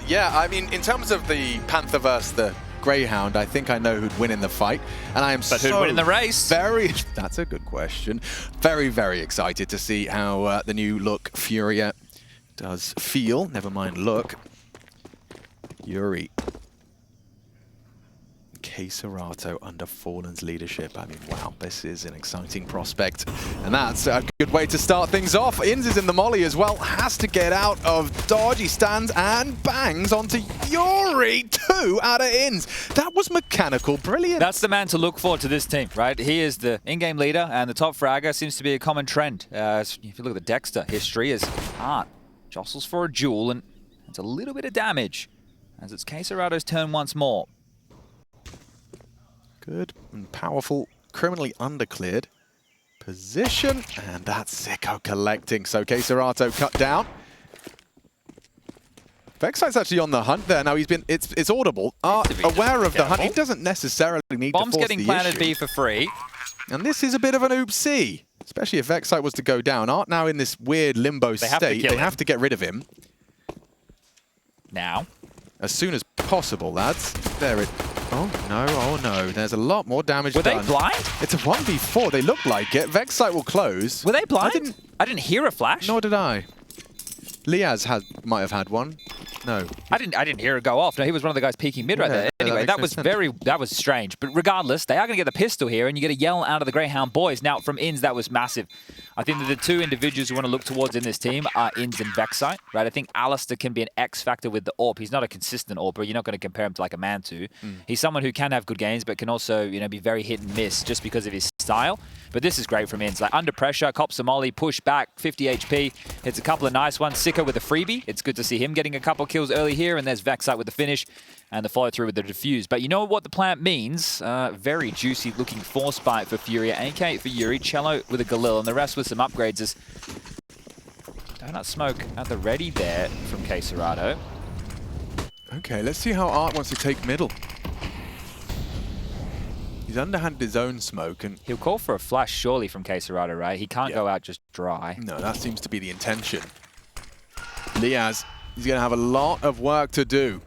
Yeah, I mean, in terms of the Panther versus the Grayhound, I think I know who'd win in the fight, and I am But who'd win in the race? That's a good question. Very, very excited to see how the new look FURIA does feel. Never mind look. yuurih. KSCERATO under Fallen's leadership. I mean, wow, this is an exciting prospect. And that's a good way to start things off. Inz is in the molly as well. Has to get out of dodge. He stands and bangs onto yuurih. 2 out of Inz. That was mechanical. Brilliant. That's the man to look for to this team, right? He is the in-game leader, and the top fragger seems to be a common trend. If you look at the Dexter history, as Art jostles for a duel, and it's a little bit of damage, as it's KSCERATO's turn once more. Good and powerful, criminally undercleared position, and that's Sicko collecting. So KSCERATO cut down. Vexite's actually on the hunt there. Now it's audible. Aware of the hunt. He doesn't necessarily need to force the issue. Bomb's getting planted B for free. And this is a bit of an oopsie, especially if Vexite was to go down. Art now in this weird limbo state. They have to get rid of him. Now. As soon as possible, lads. There it... Oh no, there's a lot more damage done. Were they blind? It's a 1v4, they look like it. Vexite will close. Were they blind? I didn't hear a flash. Nor did I. Liaz might have had one. No. I didn't hear it go off. No, he was one of the guys peeking mid right there. Anyway, that was strange. But regardless, they are going to get the pistol here, and you get a yell out of the Grayhound boys. Now, from Inz, that was massive. I think that the two individuals you want to look towards in this team are Inz and Vexite, right? I think Alistair can be an X factor with the AWP. He's not a consistent AWPer. You're not going to compare him to like a Mantu. He's someone who can have good games, but can also, you know, be very hit and miss just because of his style. But this is great from Inz. Like under pressure, cops a molly, push back, 50 HP. Hits a couple of nice ones. Sicko with a freebie. It's good to see him getting a couple kills early here, and there's Vexite with the finish and the follow through with the defuse. But you know what the plant means? Very juicy looking force bite for FURIA, AK for yuurih, Cello with a Galil, and the rest with some upgrades as Donut Smoke at the ready there from KSCERATO. Okay, let's see how Art wants to take middle. He's underhanded his own smoke, and he'll call for a flash surely from KSCERATO, right? He can't go out just dry. No, that seems to be the intention. Liaz, he's going to have a lot of work to do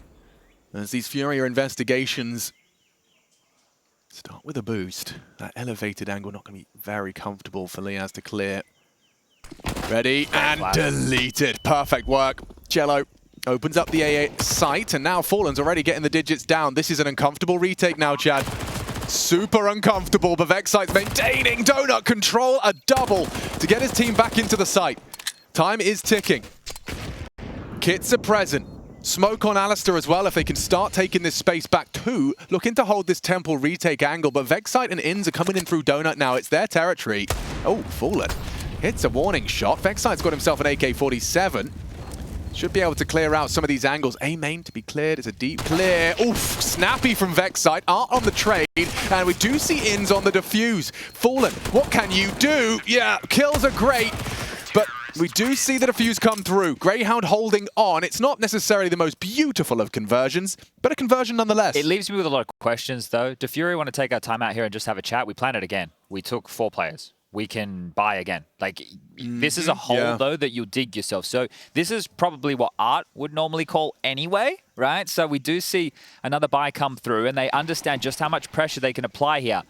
as these FURIA investigations start with a boost. That elevated angle not going to be very comfortable for Liaz to clear. Ready and deleted. Perfect work. Cello opens up the AA site, and now Fallen's already getting the digits down. This is an uncomfortable retake now, Chad. Super uncomfortable, but Vexite's maintaining donut control, a double to get his team back into the site. Time is ticking. Kits are present. Smoke on Alistair as well if they can start taking this space back too. Looking to hold this temple retake angle, but Vexite and Inz are coming in through donut now. It's their territory. Oh, Fallen hits a warning shot. Vexite's got himself an AK-47. Should be able to clear out some of these angles. A main to be cleared. It's a deep clear. Oof, snappy from Vexite. Art on the trade, and we do see Inz on the defuse. Fallen, what can you do? Yeah, kills are great, but we do see the defuse come through. Grayhound holding on. It's not necessarily the most beautiful of conversions, but a conversion nonetheless. It leaves me with a lot of questions, though. Do FURIA want to take our time out here and just have a chat? We planned it again. We took 4 players. We can buy again. Like, this is a hole, though, that you'll dig yourself. So this is probably what Art would normally call anyway, right? So we do see another buy come through, and they understand just how much pressure they can apply here.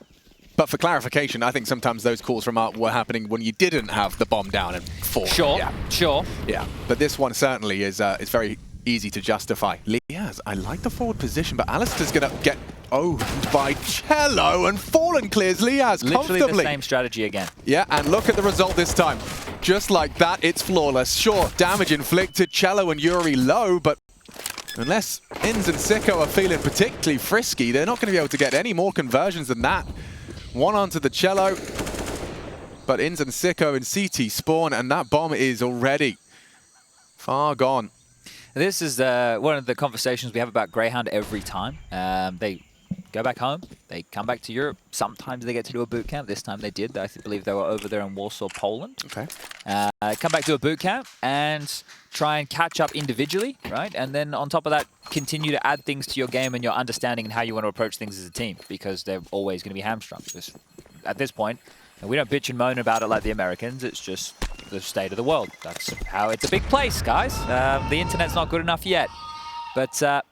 But for clarification, I think sometimes those calls from Art were happening when you didn't have the bomb down and fall. Sure, sure. Yeah, but this one certainly is very easy to justify. Liaz, I like the forward position, but Alistair's going to get owned by Cello, and Fallen clears Liaz comfortably. Literally the same strategy again. Yeah, and look at the result this time. Just like that, it's flawless. Sure, damage inflicted, Cello and yuurih low, but unless Inz and Sicko are feeling particularly frisky, they're not going to be able to get any more conversions than that. One onto the Cello, but Inz and Sicko in CT spawn, and that bomb is already far gone. This is one of the conversations we have about Grayhound every time. They go back home, they come back to Europe. Sometimes they get to do a boot camp. This time they did. I believe they were over there in Warsaw, Poland. Okay. Come back to a boot camp and try and catch up individually, right? And then on top of that, continue to add things to your game and your understanding and how you want to approach things as a team, because they're always going to be hamstrung. Because at this point, we don't bitch and moan about it like the Americans. It's just the state of the world. That's how it's a big place, guys. The internet's not good enough yet. But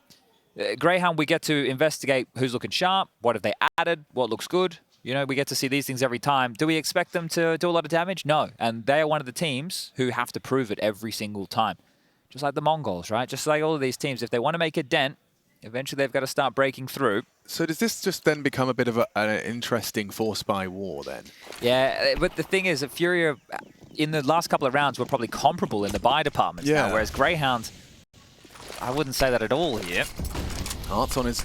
Grayhound, we get to investigate who's looking sharp, what have they added, what looks good. You know, we get to see these things every time. Do we expect them to do a lot of damage? No. And they are one of the teams who have to prove it every single time. Just like the Mongols, right? Just like all of these teams, if they want to make a dent, eventually they've got to start breaking through. So does this just then become a bit of an interesting force-by war then? Yeah, but the thing is that FURIA, in the last couple of rounds, were probably comparable in the buy departments now, whereas Grayhound, I wouldn't say that at all here. Art's on his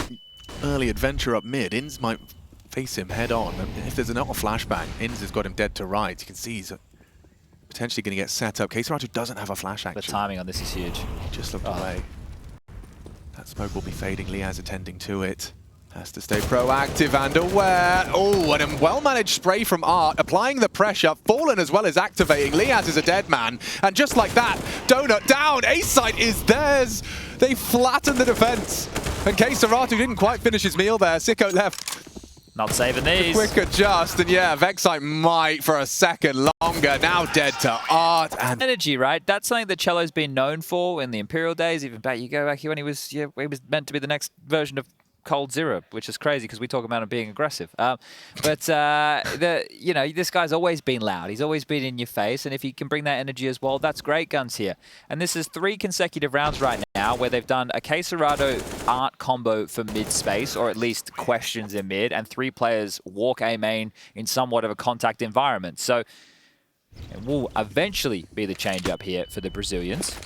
early adventure up mid. Inns might face him head on. If there's not a flashbang, Inns has got him dead to right. You can see he's potentially going to get set up. KSCERATO doesn't have a flash action. The timing on this is huge. Just looked away. That smoke will be fading. Liaz attending to it. Has to stay proactive and aware. Oh, and a well-managed spray from Art, applying the pressure. Fallen as well as activating. Liaz is a dead man. And just like that, Donut down. A-site is theirs. They flattened the defense. And KSCERATO didn't quite finish his meal there. Sicko left. Not saving these. Quick adjust, and yeah, Vexite might for a second longer. Now dead to Art. And energy, right? That's something that Cello's been known for in the Imperial days. Even back, you go back here when he was meant to be the next version of Cold Zero, which is crazy because we talk about him being aggressive. This guy's always been loud. He's always been in your face, and if he can bring that energy as well, that's great guns here. And this is 3 consecutive rounds right now where they've done a KSCERATO Art combo for mid space, or at least questions in mid, and 3 players walk A main in somewhat of a contact environment. So it will eventually be the change up here for the Brazilians.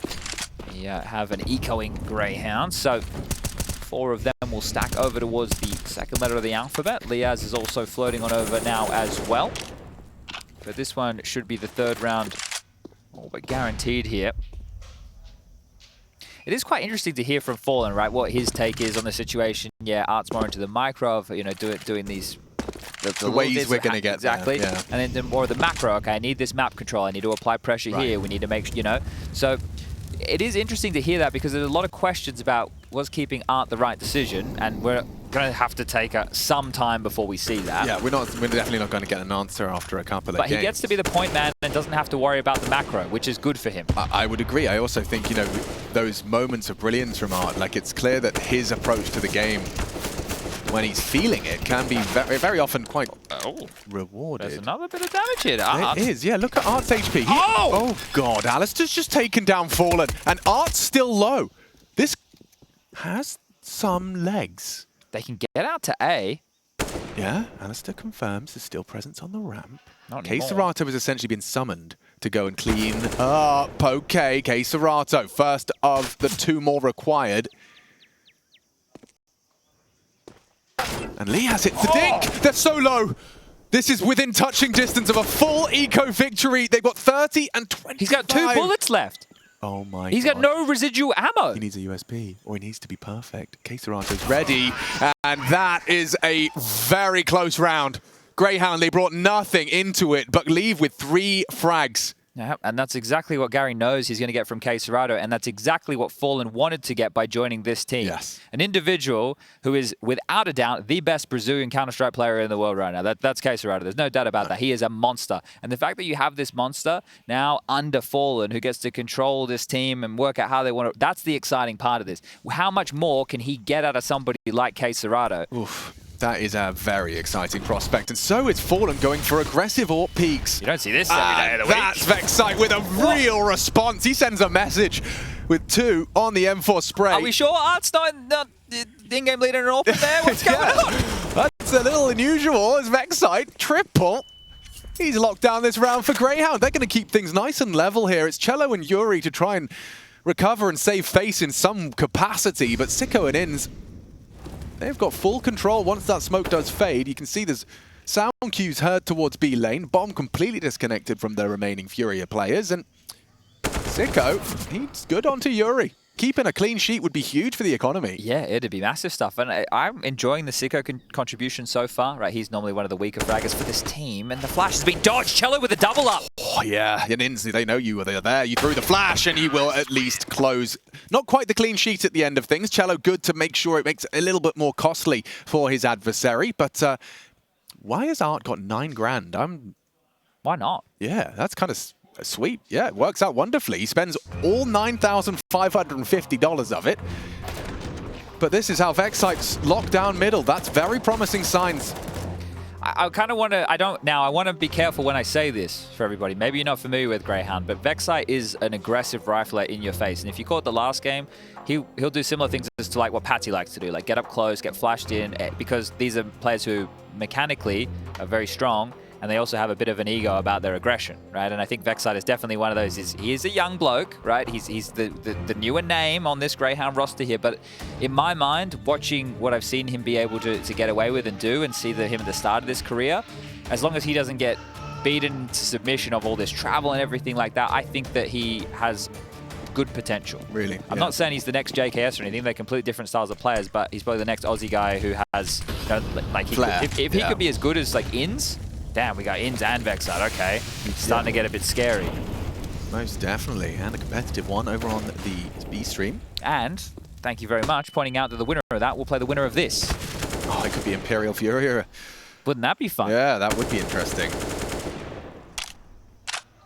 We have an ecoing Grayhound, so 4 of them will stack over towards the second letter of the alphabet. Liaz is also floating on over now as well. But this one should be the 3rd round, all but guaranteed here. It is quite interesting to hear from Fallen, right, what his take is on the situation. Yeah, Art's more into the micro of, doing these... The ways we're going to get exactly. There, yeah. And then more of the macro. Okay, I need this map control. I need to apply pressure here. We need to make, So it is interesting to hear that because there's a lot of questions about was keeping Art the right decision, and we're going to have to take some time before we see that. Yeah, we're definitely not going to get an answer after a couple of games. But he gets to be the point man and doesn't have to worry about the macro, which is good for him. I would agree. I also think, those moments of brilliance from Art, like it's clear that his approach to the game, when he's feeling it, can be very, very often quite rewarded. There's another bit of damage here. It is, yeah. Look at Art's HP. Oh, God. Alistair's just taken down Fallen, and Art's still low. This has some legs. They can get out to A. Yeah, Alistair confirms there's still presence on the ramp. Not anymore. KSCERATO has essentially been summoned to go and clean up. Okay, KSCERATO, first of the 2 more required. And Liaz hits the dink. They're so low. This is within touching distance of a full eco victory. They've got 30 and 25. He's got 2 bullets left. Oh my God. He's got no residual ammo. He needs a USP, or he needs to be perfect. KSCERATO's ready, and that is a very close round. Grayhound, they brought nothing into it, but leave with 3 frags. Yeah, and that's exactly what Gary knows he's going to get from KSCERATO, and that's exactly what Fallen wanted to get by joining this team. Yes. An individual who is, without a doubt, the best Brazilian Counter-Strike player in the world right now. That's KSCERATO. There's no doubt about that. He is a monster. And the fact that you have this monster now under Fallen who gets to control this team and work out how they want to... That's the exciting part of this. How much more can he get out of somebody like KSCERATO? Oof. That is a very exciting prospect, and so is Fallen going for aggressive AWP peaks. You don't see this every day of the week. That's Vexite with a real response. He sends a message with 2 on the M4 spray. Are we sure Art's not in-game leader in an AWP there? What's going on? That's a little unusual as Vexite triple. He's locked down this round for Grayhound. They're going to keep things nice and level here. It's Cello and yuurih to try and recover and save face in some capacity, but Sicko and Inns, they've got full control once that smoke does fade. You can see there's sound cues heard towards B lane. Bomb completely disconnected from the remaining FURIA players. And Sicko, he's good onto yuurih. Keeping a clean sheet would be huge for the economy. Yeah, it'd be massive stuff. And I'm enjoying the Sicko contribution so far. Right, he's normally one of the weaker fraggers for this team. And the flash has been dodged. Cello with a double up. Oh, yeah. And instantly they know you were there. You threw the flash and he will at least close. Not quite the clean sheet at the end of things. Cello good to make sure it makes it a little bit more costly for his adversary. But why has Art got 9 grand? Why not? Yeah, that's kind of sweet. Yeah, it works out wonderfully. He spends all $9,550 of it. But this is how Vexite's locked down middle. That's very promising signs. I kind of want to, I want to be careful when I say this for everybody. Maybe you're not familiar with Grayhound, but Vexite is an aggressive rifler in your face. And if you caught the last game, he'll do similar things as to like what Patsy likes to do, like get up close, get flashed in, because these are players who mechanically are very strong, and they also have a bit of an ego about their aggression, right? And I think Vexite is definitely one of those. He is a young bloke, right? He's the newer name on this Grayhound roster here, but in my mind, watching what I've seen him be able to get away with and do, and see him at the start of this career, as long as he doesn't get beaten to submission of all this travel and everything like that, I think that he has good potential. Really? I'm not saying he's the next JKS or anything. They're completely different styles of players, but he's probably the next Aussie guy who has, you know, like if he could be as good as like Inns. Damn, we got Inns and Vexite. Okay, starting to get a bit scary. Most definitely, and a competitive one over on the B stream. And thank you very much pointing out that the winner of that will play the winner of this. Oh, it could be Imperial FURIA. Wouldn't that be fun? Yeah, that would be interesting.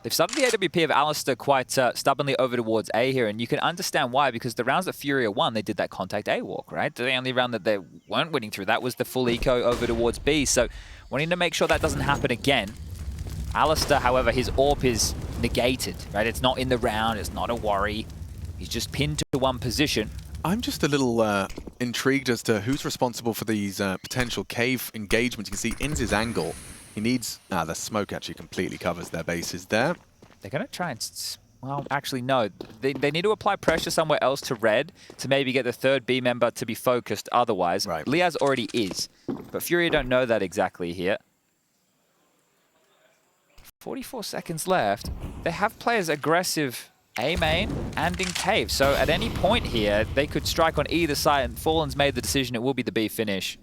They've started the AWP of Alistair quite stubbornly over towards A here, and you can understand why, because the rounds that FURIA won, they did that contact A walk, right? The only round that they weren't winning through, that was the full eco over towards B. So wanting to make sure that doesn't happen again. Alistair, however, his AWP is negated, right? It's not in the round, it's not a worry. He's just pinned to one position. I'm just a little intrigued as to who's responsible for these potential cave engagements. You can see Inns' angle. He needs... the smoke actually completely covers their bases there. They're going to try and... Well, actually, no. They need to apply pressure somewhere else to Red to maybe get the third B member to be focused otherwise. Right. Liaz already is. But FURIA don't know that exactly here. 44 seconds left. They have players aggressive A main and in cave. So at any point here, they could strike on either side, and Fallen's made the decision it will be the B finish.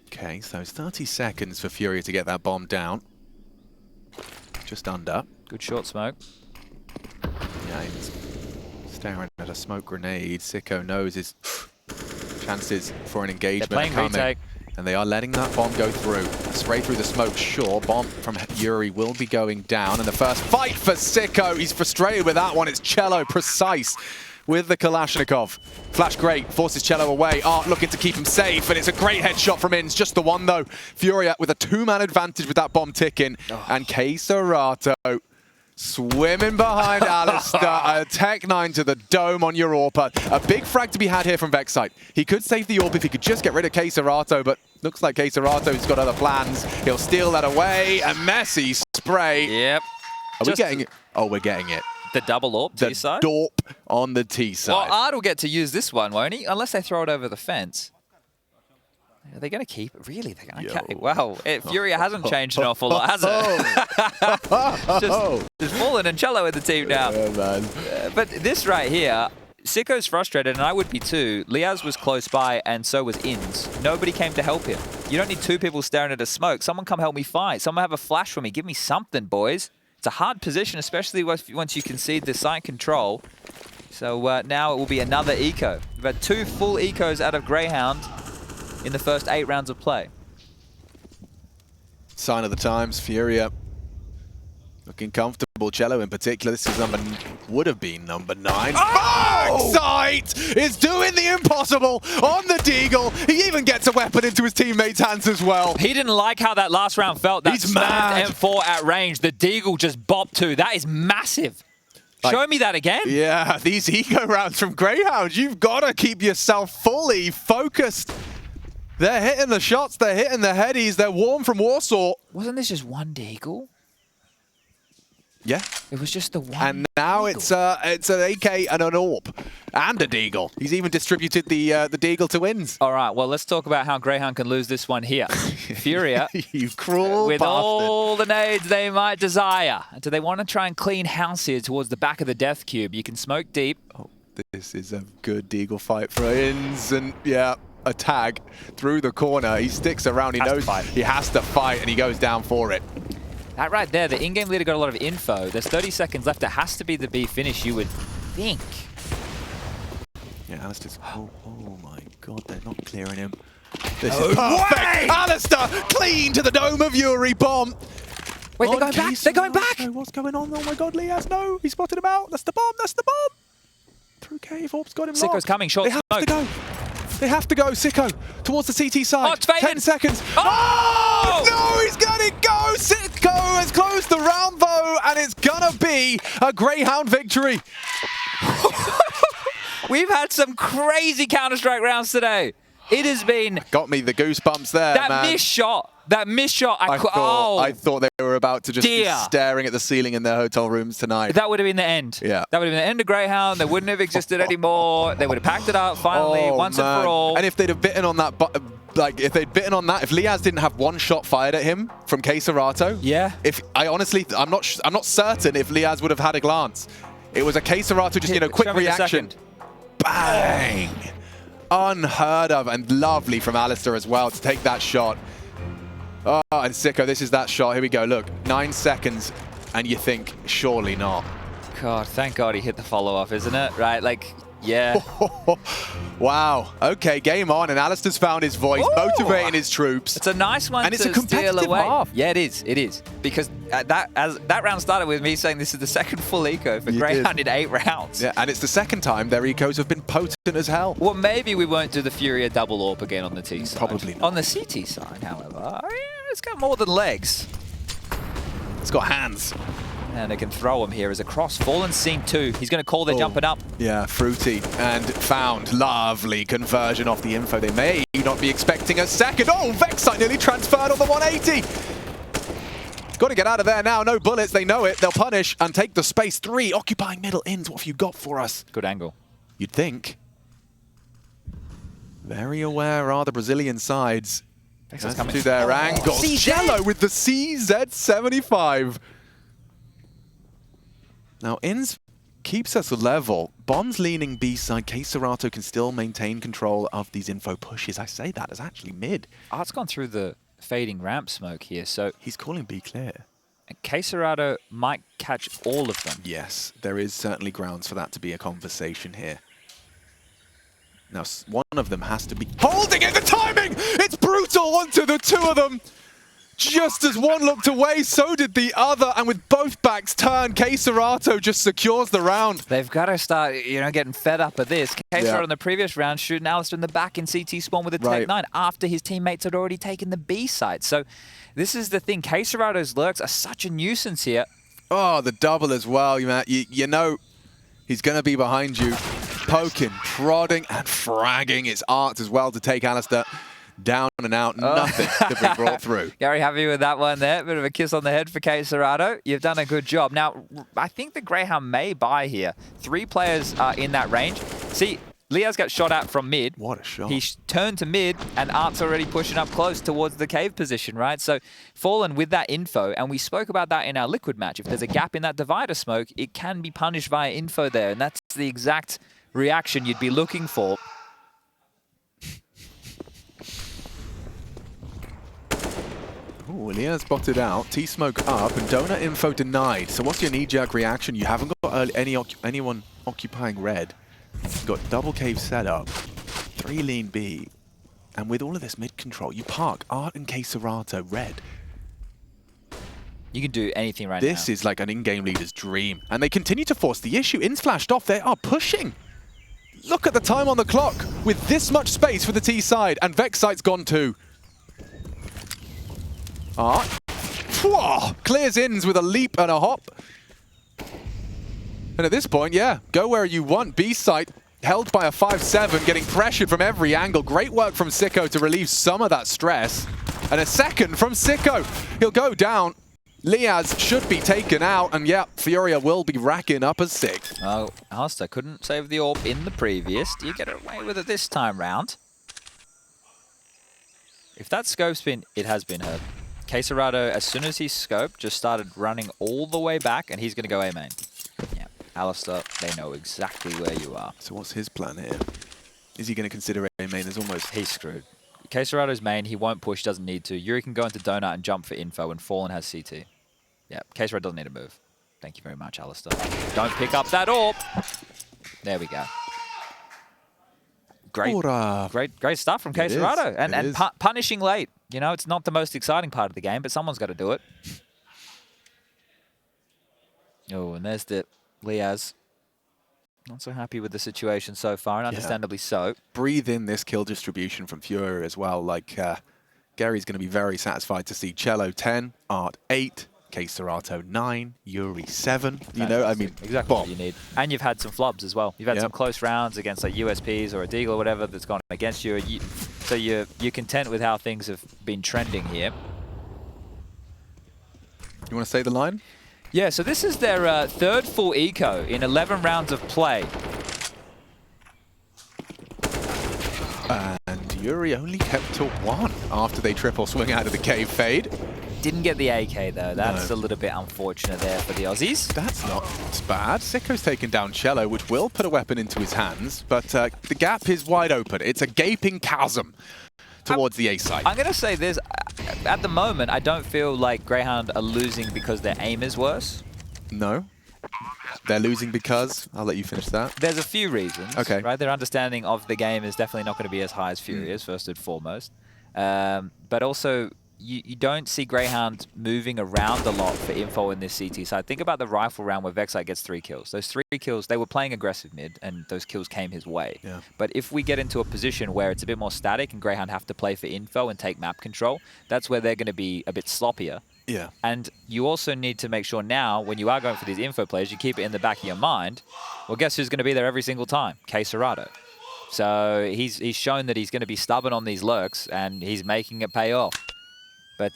Okay, so it's 30 seconds for FURIA to get that bomb down. Just under. Good short smoke. Yeah, he's staring at a smoke grenade. Sicko knows his chances for an engagement They're playing retake. And they are letting that bomb go through. Spray through the smoke, sure. Bomb from yuurih will be going down. And the first fight for Sicko. He's frustrated with that one. It's Cello precise with the Kalashnikov. Flash great, forces Cello away. Art looking to keep him safe, and it's a great headshot from Inns. Just the one, though. FURIA with a two-man advantage with that bomb ticking. And KSCERATO swimming behind Alistair. A Tech 9 to the dome on your AWP. A big frag to be had here from Vexite. He could save the AWP if he could just get rid of KSCERATO, but looks like KSCERATO's got other plans. He'll steal that away. A messy spray. Yep. Are we getting it? Oh, we're getting it. The double AWP T side? The DORP on the T side. Well, Art will get to use this one, won't he? Unless they throw it over the fence. Are they going to keep it? Really? They're going to okay. Wow. FURIA hasn't changed an awful lot, has it? Just Fallen and Cello in the team now. Yeah, man. But this right here, Sicko's frustrated, and I would be too. Liaz was close by, and so was Inns. Nobody came to help him. You don't need two people staring at a smoke. Someone come help me fight. Someone have a flash for me. Give me something, boys. It's a hard position, especially once you concede the site control. So now it will be another eco. We've had 2 full ecos out of Grayhound in the first 8 rounds of play. Sign of the times, FURIA looking comfortable. Cello in particular, this is would have been number 9. Oh! Vexite is doing the impossible on the Deagle. He even gets a weapon into his teammates' hands as well. He didn't like how that last round felt. That He's mad. M4 at range. The Deagle just bopped too. That is massive. Show me that again. Yeah, these eco rounds from Grayhound, you've got to keep yourself fully focused. They're hitting the shots, they're hitting the headies, they're warm from Warsaw. Wasn't this just one Deagle? Yeah. It was just the one. And now Deagle. it's an AK and an AWP and a Deagle. He's even distributed the Deagle to Inns. All right, well, let's talk about how Grayhound can lose this one here. FURIA, you cruel with bastard. all the nades they might desire. Do they want to try and clean house here towards the back of the death cube? You can smoke deep. Oh, this is a good Deagle fight for Inns, and yeah, a tag through the corner. He sticks around. He knows he has to fight, and he goes down for it. That right there, the in-game leader got a lot of info. There's 30 seconds left. It has to be the B finish, you would think. Yeah, Alistair's... Oh my God, they're not clearing him. This is perfect! Alistair, clean to the dome of yuurih bomb. Wait, they're going back! They're going back! What's going on? Oh my God, Liaz, no! He spotted him out. That's the bomb, that's the bomb! Through cave, AWP's got him locked. Sicko's coming, short They have smoke. to go. They have to go, Sicko, towards the CT side. Oh, it's faded. 10 seconds. Oh! No, he's gonna go! Sicko has closed the round though, and it's gonna be a Grayhound victory. We've had some crazy Counter-Strike rounds today. It has been... Got me the goosebumps there, that man. missed shot. That missed shot. I thought they were about to just be staring at the ceiling in their hotel rooms tonight. That would have been the end. Yeah. That would have been the end of Grayhound. They wouldn't have existed anymore. They would have packed it up finally, once and for all. And if they'd have bitten on that, if Liaz didn't have one shot fired at him from KSCERATO, yeah. I'm not certain if Liaz would have had a glance. It was a KSCERATO just, quick reaction. Bang! Unheard of and lovely from Alistair as well to take that shot. Oh, and Sicko, this is that shot. Here we go. Look, 9 seconds, and you think, surely not. God, thank God he hit the follow-up, isn't it? Right, like, yeah. Wow. Okay, game on, and Alistair's found his voice, motivating his troops. It's a nice one and to it's a competitive steal away. half. Yeah, it is. It is. Because that round started with me saying this is the second full eco for Grayhound in 8 rounds. Yeah, and it's the second time their ecos have been potent as hell. Well, maybe we won't do the FURIA double AWP again on the T side. Probably not. On the CT side, however, it's got more than legs. It's got hands. And they can throw him here as a cross. Fallen's seen 2. He's going to call their jumping up. Yeah, fruity. And found. Lovely conversion off the info. They may not be expecting a second. Oh, Vexite nearly transferred on the 180. Got to get out of there now. No bullets. They know it. They'll punish and take the space. 3 occupying middle ins. What have you got for us? Good angle. You'd think. Very aware are the Brazilian sides. As to their angles. Jello with the CZ75. Now, Ins keeps us level. Bombs leaning B side. KSCERATO can still maintain control of these info pushes. I say that as actually mid. Art's gone through the fading ramp smoke here, so... He's calling B clear. KSCERATO might catch all of them. Yes, there is certainly grounds for that to be a conversation here. Now, one of them has to be holding it. The timing! It's brutal onto the 2 of them. Just as one looked away, so did the other. And with both backs turned, KSCERATO just secures the round. They've got to start, getting fed up of this. KSCERATO in the previous round shooting Alistair in the back in CT spawn with a Tech 9 after his teammates had already taken the B site. So this is the thing. KSCERATO's lurks are such a nuisance here. Oh, the double as well. You know he's going to be behind you. Poking, prodding, and fragging. It's Art as well to take Alistair down and out. Nothing to be brought through. Gary, happy with that one there. Bit of a kiss on the head for KSCERATO. You've done a good job. Now, I think the Grayhound may buy here. 3 players are in that range. See, Liaz got shot at from mid. What a shot. He turned to mid, and Art's already pushing up close towards the cave position, right? So, Fallen with that info, and we spoke about that in our liquid match. If there's a gap in that divider smoke, it can be punished via info there, and that's the exact reaction you'd be looking for. Ooh, Liaz spotted out, T-smoke up, and donut info denied. So what's your knee-jerk reaction? You haven't got anyone occupying red. You've got double cave set up, 3 lean B, and with all of this mid control, you park Art and KSCERATO red. You can do anything right This is like an in-game leader's dream. And they continue to force the issue. Ins flashed off, they are pushing. Look at the time on the clock with this much space for the T side, and Vexite's gone too. Art clears Ins with a leap and a hop. And at this point, yeah, go where you want. B site held by a 5-7, getting pressured from every angle. Great work from Sicko to relieve some of that stress. And a second from Sicko. He'll go down. Liaz should be taken out, and yeah, FURIA will be racking up a 6. Oh, Alistair couldn't save the AWP in the previous. Do you get away with it this time round? If that scope's been, it has been heard. KSCERATO, as soon as he scoped, just started running all the way back, and he's going to go A main. Yeah, Alistair, they know exactly where you are. So what's his plan here? Is he going to consider A main as almost... He's screwed. KSCERATO's main, he won't push, doesn't need to. yuurih can go into donut and jump for info, and Fallen has CT. Yeah, KSCERATO doesn't need to move. Thank you very much, Alistair. Don't pick up that AWP. There we go. Great stuff from KSCERATO. And punishing late. You know, it's not the most exciting part of the game, but someone's got to do it. Oh, and there's the Liaz. Not so happy with the situation so far, and understandably so. Breathe in this kill distribution from FURIA as well. Like, Gary's going to be very satisfied to see Cello 10, Art 8, KSCERATO 9, yuurih 7. You know, I mean, exactly what you need. And you've had some flubs as well. You've had some close rounds against like USPs or a Deagle or whatever that's gone against you. So you're content with how things have been trending here. You want to say the line? Yeah, so this is their third full eco in 11 rounds of play. And yuurih only kept to 1 after they triple swing out of the cave fade. Didn't get the AK though. That's a little bit unfortunate there for the Aussies. That's not bad. Sicko's taken down Cello, which will put a weapon into his hands, but the gap is wide open. It's a gaping chasm towards the A site. I'm going to say this. At the moment, I don't feel like Grayhound are losing because their aim is worse. No. They're losing because... I'll let you finish that. There's a few reasons. Okay. Right? Their understanding of the game is definitely not going to be as high as FURIA's, first and foremost. But also... You don't see Grayhound moving around a lot for info in this CT side. Think about the rifle round where Vexite gets 3 kills. Those 3 kills, they were playing aggressive mid, and those kills came his way. Yeah. But if we get into a position where it's a bit more static and Grayhound have to play for info and take map control, that's where they're going to be a bit sloppier. Yeah. And you also need to make sure now, when you are going for these info plays, you keep it in the back of your mind. Well, guess who's going to be there every single time? KSCERATO. So he's shown that he's going to be stubborn on these lurks, and he's making it pay off. But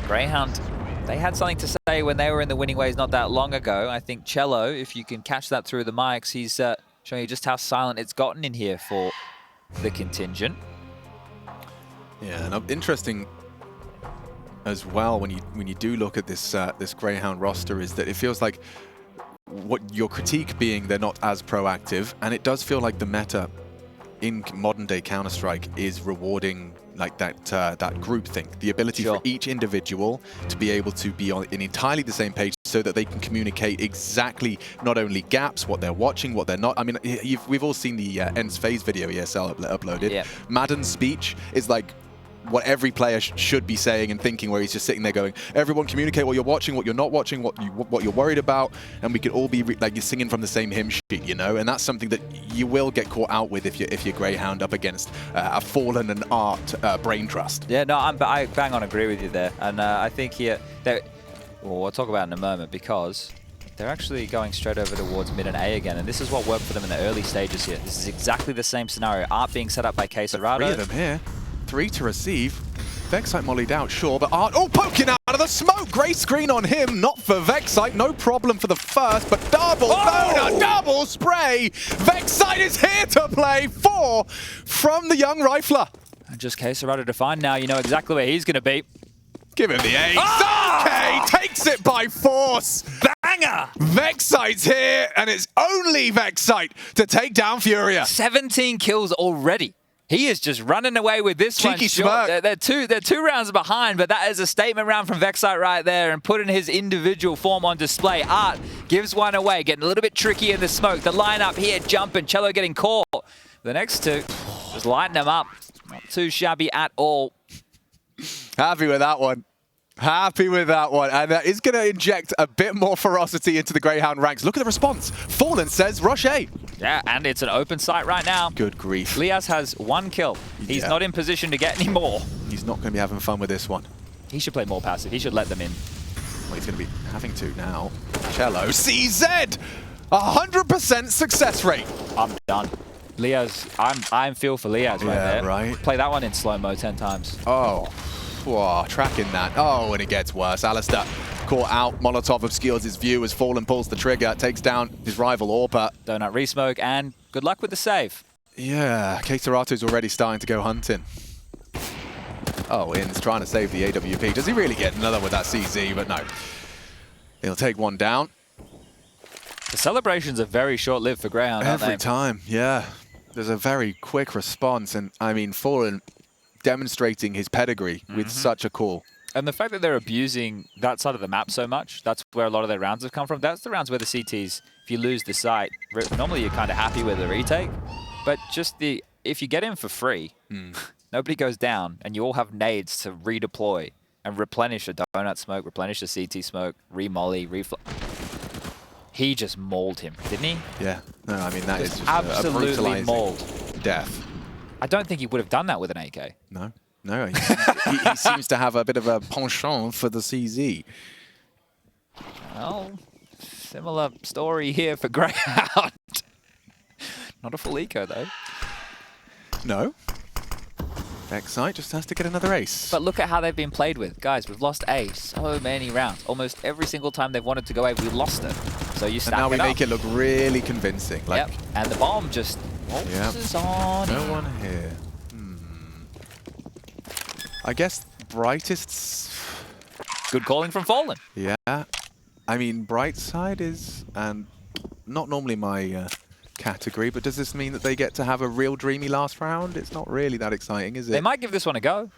Grayhound, they had something to say when they were in the winning ways not that long ago. I think Cello, if you can catch that through the mics, he's showing you just how silent it's gotten in here for the contingent. Yeah, and interesting as well when you do look at this this Grayhound roster is that it feels like what your critique being they're not as proactive, and it does feel like the meta in modern day Counter-Strike is rewarding like that groupthink, the ability for each individual to be able to be on entirely the same page so that they can communicate exactly not only gaps, what they're watching, what they're not. I mean, we've all seen the Ends Phase video ESL uploaded. Yeah. Madden's speech is like what every player should be saying and thinking, where he's just sitting there going, everyone communicate what you're watching, what you're not watching, what you're worried about, and we could all be like you're singing from the same hymn sheet, you know. And that's something that you will get caught out with if you're Grayhound up against a Fallen and Art brain trust. Yeah, no, I bang on agree with you there, and I think here we'll talk about it in a moment, because they're actually going straight over towards mid and A again, and this is what worked for them in the early stages here. This is exactly the same scenario. Art being set up by KSCERATO. 3 of them here. 3 to receive. Vexite mollied out, sure, but Art, poking out of the smoke. Great screen on him, not for Vexite. No problem for the first, but double donut, double spray. Vexite is here to play 4 from the young rifler. And just KSCERATO defined now. You know exactly where he's going to be. Give him the ace. Okay, takes it by force. Banger! Vexite's here, and it's only Vexite to take down FURIA. 17 kills already. He is just running away with this Cheeky one. smirk. They're two rounds behind, but that is a statement round from Vexite right there, and putting his individual form on display. Art gives one away, getting a little bit tricky in the smoke. The lineup here jumping, Cello getting caught. The next two just lighting them up. Not too shabby at all. Happy with that one. Happy with that one. And that is going to inject a bit more ferocity into the Grayhound ranks. Look at the response. Fallen says rush A. Yeah, and it's an open site right now. Good grief. Liaz has 1 kill. He's not in position to get any more. He's not going to be having fun with this one. He should play more passive. He should let them in. Well, he's going to be having to now. Cello. CZ! 100% success rate. I'm done. Liaz, I'm feel for Liaz right there. Right. Play that one in slow-mo 10 times. Oh. Whoa, tracking that. Oh, and it gets worse. Alistair caught out. Molotov obscures his view as Fallen pulls the trigger, takes down his rival Orpa. Donut resmoke, and good luck with the save. Yeah, KSCERATO's already starting to go hunting. Oh, In's trying to save the AWP. Does he really get another with that CZ? But no. He'll take one down. The celebrations are very short-lived for Grayhound, aren't they? Every time, yeah. There's a very quick response, and I mean, Fallen demonstrating his pedigree with such a call. And the fact that they're abusing that side of the map so much, that's where a lot of their rounds have come from. That's the rounds where the CTs, if you lose the site, normally you're kind of happy with the retake. But just if you get in for free, nobody goes down, and you all have nades to redeploy and replenish a donut smoke, replenish a CT smoke, re-molly, He just mauled him, didn't he? Yeah. No, I mean, that is just absolutely a brutalizing mauled. death. I don't think he would have done that with an AK. No. No, he seems to have a bit of a penchant for the CZ. Well, similar story here for Grayhound. Not a full eco, though. No. Vexite just has to get another ace. But look at how they've been played with. Guys, we've lost A so many rounds. Almost every single time they've wanted to go A, we lost it. So you stack it up. And now we make it look really convincing. Like, yep. And the bomb just waltzes on. No one here. I guess brightest. Good calling from Fallen. Yeah. I mean, bright side is, and not normally my category, but does this mean that they get to have a real dreamy last round? It's not really that exciting, is it? They might give this one a go.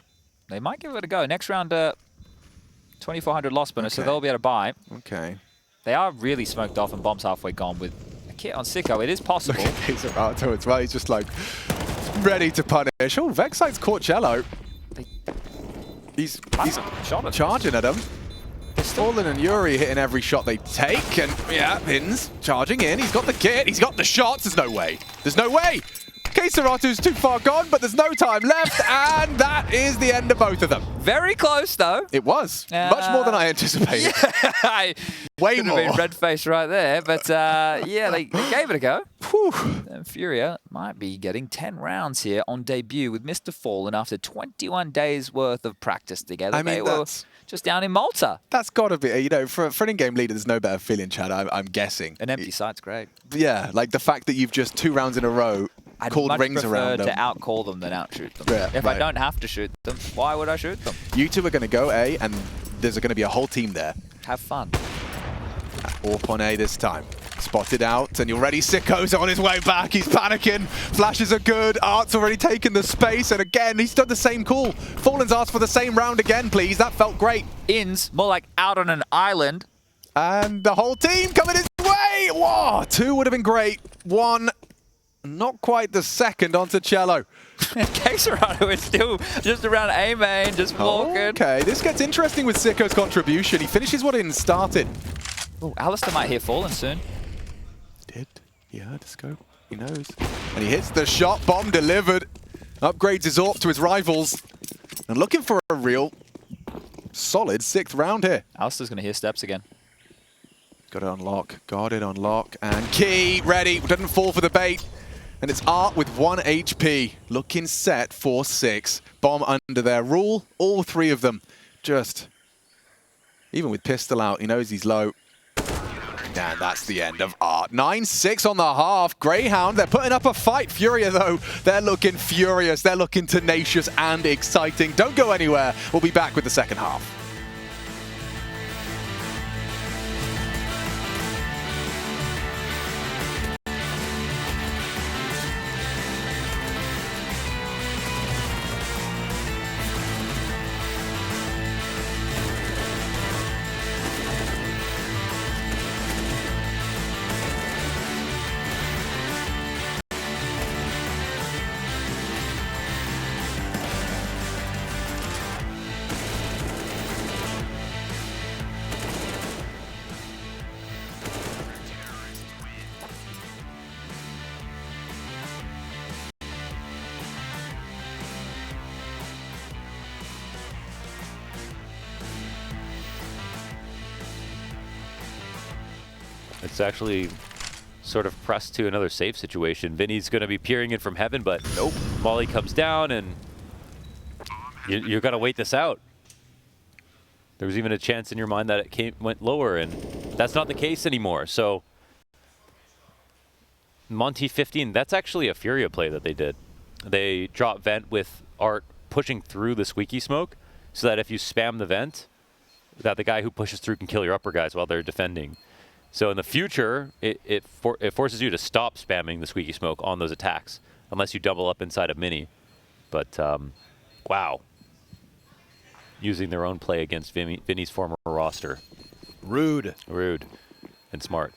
They might give it a go. Next round, 2,400 loss bonus, so they'll be able to buy. Okay. They are really smoked off and bomb's halfway gone with a kit on Sicko. It is possible. Look at KSCERATO as well. He's just like ready to punish. Oh, Vexite's caught Cello. He's charging at him. Fallen and yuurih hitting every shot they take, and yeah, Pins charging in. He's got the kit, he's got the shots. There's no way. There's no way. KSCERATO's too far gone, but there's no time left, and that is the end of both of them. Very close, though. It was. Much more than I anticipated. Yeah, way more. Been red face right there, but yeah, they gave it a go. Whew. And FURIA might be getting 10 rounds here on debut with Mr. Fallen after 21 days worth of practice together. I mean, they were just down in Malta. That's got to be, you know, for an in-game leader, there's no better feeling, Chad, I'm guessing. An empty site's great. Yeah, like the fact that you've just 2 rounds in a row called rings around them. I'd much prefer to out-call them than out-shoot them. Yeah, if I don't have to shoot them, why would I shoot them? You two are going to go A, and there's going to be a whole team there. Have fun. AWP on A this time. Spotted out, and you're ready. Sicko's on his way back. He's panicking. Flashes are good. Art's already taken the space, and again, he's done the same call. Fallen's asked for the same round again, please. That felt great. Ins, more like out on an island. And the whole team coming his way. Whoa, 2 would have been great. 1, not quite the second onto Cello. KSCERATO is still just around A main, just walking. Okay, this gets interesting with Sicko's contribution. He finishes what he started. Oh, Alistair might hear Fallen soon. He heard the scope. He knows. And he hits the shot. Bomb delivered. Upgrades his AWP to his rivals. And looking for a real solid 6th round here. Alistair's going to hear steps again. Got it on lock. Got it on lock. And Key ready. Doesn't fall for the bait. And it's Art with 1 HP. Looking set for 6. Bomb under their rule. All 3 of them. Just, even with pistol out, he knows he's low. And that's the end of Art. 9-6 on the half. Grayhound, they're putting up a fight. FURIA, though, they're looking furious. They're looking tenacious and exciting. Don't go anywhere. We'll be back with the second half. It's actually sort of pressed to another safe situation. Vinny's going to be peering in from heaven, but nope. Molly comes down, and you're going to wait this out. There was even a chance in your mind that it went lower, and that's not the case anymore. So Monty 15, that's actually a FURIA play that they did. They drop vent with Art pushing through the squeaky smoke, so that if you spam the vent, that the guy who pushes through can kill your upper guys while they're defending. So in the future, it forces you to stop spamming the squeaky smoke on those attacks, unless you double up inside of Mini. But, wow. Using their own play against Vinny's former roster. Rude. Rude. And smart.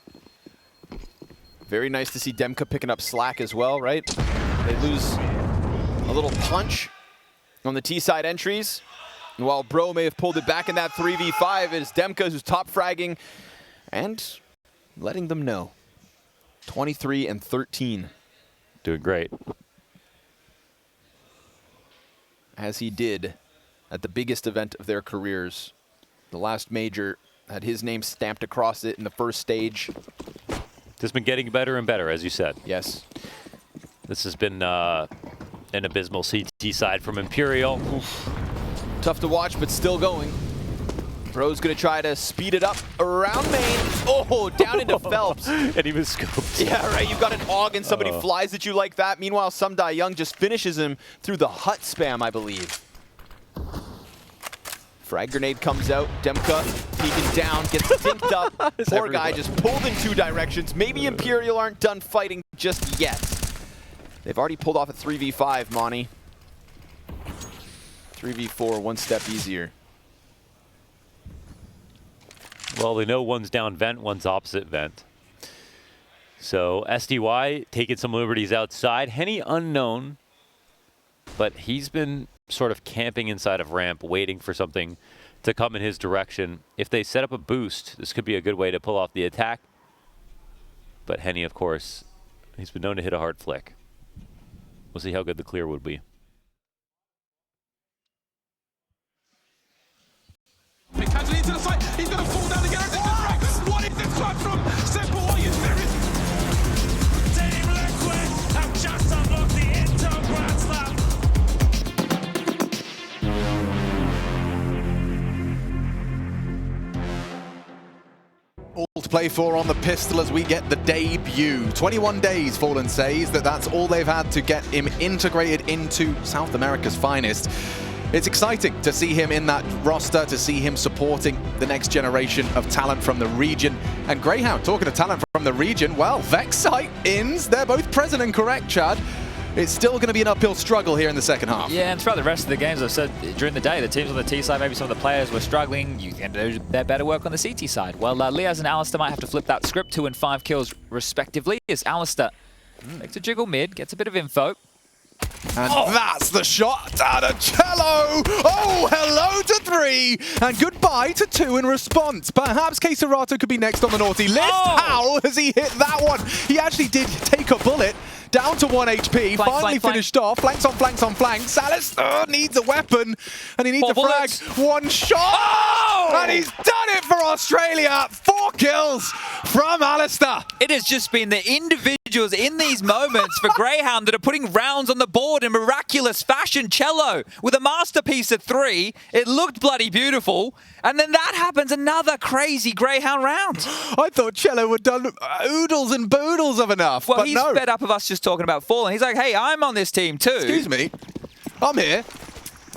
Very nice to see Demka picking up slack as well, right? They lose a little punch on the T-side entries. And while Bro may have pulled it back in that 3v5, it's Demka who's top fragging. And letting them know. 23 and 13. Doing great. As he did at the biggest event of their careers. The last major had his name stamped across it in the first stage. It's been getting better and better, as you said. Yes. This has been an abysmal CT side from Imperial. Oof. Tough to watch, but still going. Bro's going to try to speed it up around main. Oh, down into Phelps. And he was scoped. Yeah, right. You've got an AUG and somebody flies at you like that. Meanwhile, Sumdai Young just finishes him through the hut spam, I believe. Frag grenade comes out. Demka peeking down, gets dinked up. Poor guy just pulled in 2 directions. Maybe Imperial aren't done fighting just yet. They've already pulled off a 3v5, Monty. 3v4, one step easier. Well, they know one's down vent, one's opposite vent. So SDY taking some liberties outside. Henny unknown, but he's been sort of camping inside of ramp, waiting for something to come in his direction. If they set up a boost, this could be a good way to pull off the attack. But Henny, of course, he's been known to hit a hard flick. We'll see how good the clear would be. Casually into the site, he's going to fall down again. What is this clutch from Simple? What is this? Team Liquid have just unlocked the Intel Grand Slam. All to play for on the pistol as we get the debut. 21 days, Fallen says that's all they've had to get him integrated into South America's finest. It's exciting to see him in that roster, to see him supporting the next generation of talent from the region. And Grayhound, talking of talent from the region, well, Vexite, INS, they're both present and correct, Chad. It's still going to be an uphill struggle here in the second half. Yeah, and throughout the rest of the games, I've said during the day, the teams on the T side, maybe some of the players were struggling. You can do their better work on the CT side. Well, Liaz and Alistair might have to flip that script, 2 and 5 kills respectively, as Alistair makes a jiggle mid, gets a bit of info. And that's the shot out of Cello. Oh, hello to 3 and goodbye to 2 in response. Perhaps KSCERATO could be next on the naughty list. How has he hit that one? He actually did take a bullet. Down to 1 HP, finally finished off. Flanks on flanks on flanks. Salis needs a weapon, and he needs to frag 1 shot. And he's done it for Australia. 4 kills from Alistair. It has just been the individuals in these moments for Grayhound that are putting rounds on the board in miraculous fashion. Cello with a masterpiece at 3. It looked bloody beautiful. And then that happens, another crazy Grayhound round. I thought Cello had done oodles and boodles of enough, well, but he's no. fed up of us just talking about Fallen. He's like, hey, I'm on this team too. Excuse me, I'm here.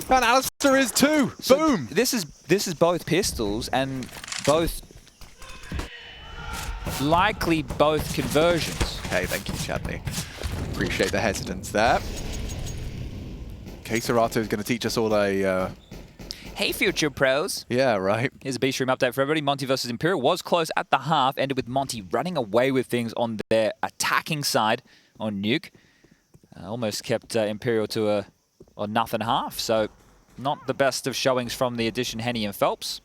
And Alistair is too. So boom. This is both pistols and both, likely both conversions. Okay, thank you, Chadney. Appreciate the hesitance there. KSCERATO is going to teach us all a... Hey, future pros. Yeah, right. Here's a B-Stream update for everybody. Monty versus Imperial was close at the half, ended with Monty running away with things on their attacking side on Nuke. Almost kept Imperial to a 0.5, so not the best of showings from the addition Henny and Phelps.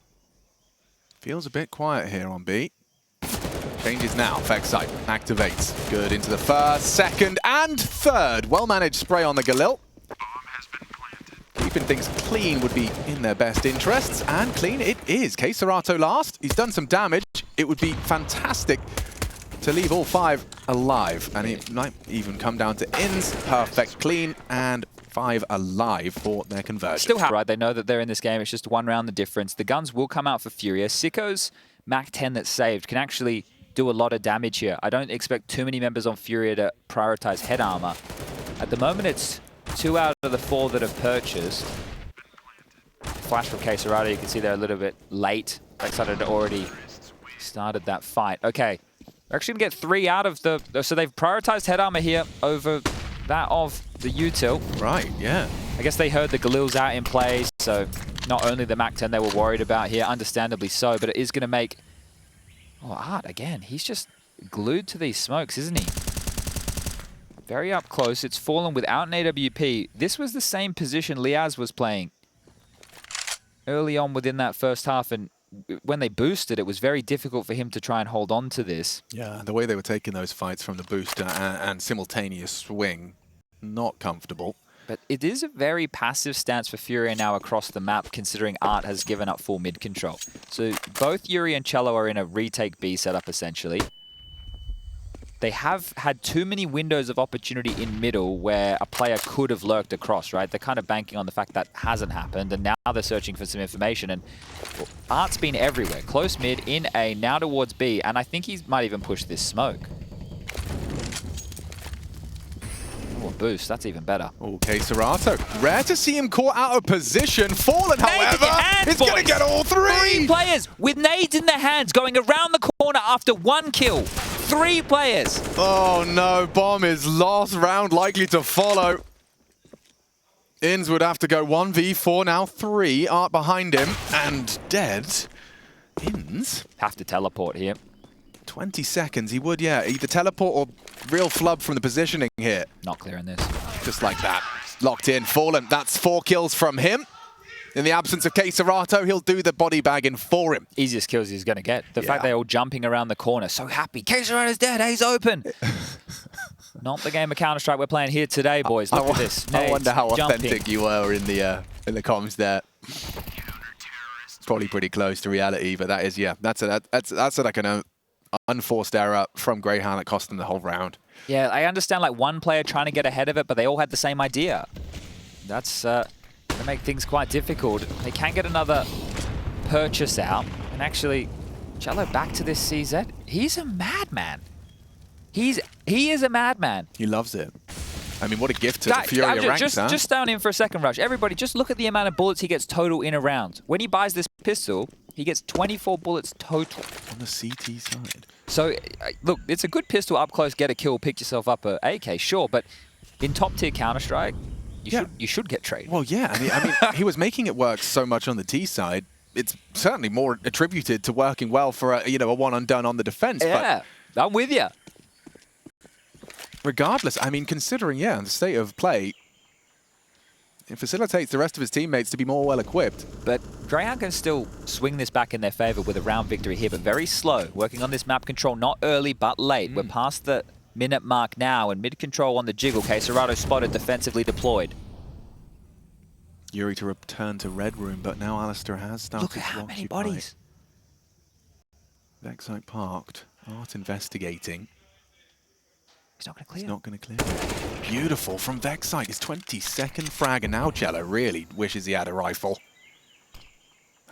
Feels a bit quiet here on B. Changes now. Vexite activates. Good into the first, second, and third. Well-managed spray on the Galil. Keeping things clean would be in their best interests, and clean it is. KSCERATO last. He's done some damage. It would be fantastic to leave all 5 alive, and it might even come down to INS. Perfect clean, and 5 alive for their conversion. Still right, they know that they're in this game. It's just 1 round the difference. The guns will come out for FURIA. Sicko's Mac 10 that's saved can actually do a lot of damage here. I don't expect too many members on FURIA to prioritize head armor. At the moment, it's 2 out of the 4 that have purchased. Flash from KSCERATO, you can see they're a little bit late. Vexite had already started that fight. Okay, we're actually gonna get 3 out of the... So they've prioritized head armor here over that of the util. Right, yeah. I guess they heard the Galil's out in play, so not only the Mac 10 they were worried about here, understandably so, but it is gonna make... Oh, Art, again, he's just glued to these smokes, isn't he? Very up close. It's Fallen without an AWP. This was the same position Liaz was playing early on within that first half, and when they boosted, it was very difficult for him to try and hold on to this. Yeah, the way they were taking those fights from the booster and simultaneous swing, not comfortable. But it is a very passive stance for FURIA now across the map, considering Art has given up full mid control. So both yuurih and Cello are in a retake B setup, essentially. They have had too many windows of opportunity in middle where a player could have lurked across, right? They're kind of banking on the fact that hasn't happened, and now they're searching for some information. And well, Art's been everywhere. Close mid, in A, now towards B, and I think he might even push this smoke. Oh, a boost. That's even better. Oh, KSCERATO. Rare to see him caught out of position. Fallen, however, is going to get all three. 3 players with nades in their hands going around the corner after 1 kill. 3 players. Oh no, bomb is lost. Round likely to follow. Inns would have to go 1v4 now. 3. Art behind him and dead. Inns. Have to teleport here. 20 seconds. He would, yeah. Either teleport or real flub from the positioning here. Not clearing this. Just like that. Locked in. Fallen. That's 4 kills from him. In the absence of KSCERATO, he'll do the body bagging for him. Easiest kills he's going to get. The fact they're all jumping around the corner. So happy. KSCERATO's dead. He's open. Not the game of Counter-Strike we're playing here today, boys. Look at this. I wonder how jumping. authentic you were in the comms there. Probably pretty close to reality, but that is, yeah, that's like an unforced error from Grayhound that cost them the whole round. Yeah, I understand like one player trying to get ahead of it, but they all had the same idea. That's going to make things quite difficult. They can get another purchase out. And actually, Cello back to this CZ. He's a madman. He is a madman. He loves it. I mean, what a gift to the FURIA ranks, huh? Just down in for a second, Rush. Everybody, just look at the amount of bullets he gets total in a round. When he buys this pistol, he gets 24 bullets total. On the CT side. So, look, it's a good pistol up close, get a kill, pick yourself up a AK, sure, but in top-tier Counter-Strike, you should get traded. Well, yeah, I mean, he was making it work so much on the T side. It's certainly more attributed to working well for a one and done on the defense. Yeah, but I'm with you. Regardless, I mean, considering, the state of play, it facilitates the rest of his teammates to be more well-equipped. But Grayhound can still swing this back in their favor with a round victory here, but very slow. Working on this map control, not early, but late. We're past the minute mark now, and mid-control on the jiggle. KSCERATO spotted, defensively deployed. yuurih to return to Red Room, but now Alistair has started. Look at how many bodies. Vexite parked. Art investigating. He's not going to clear. He's not going to clear. Beautiful from Vexite. His 22nd frag, and now Cello really wishes he had a rifle.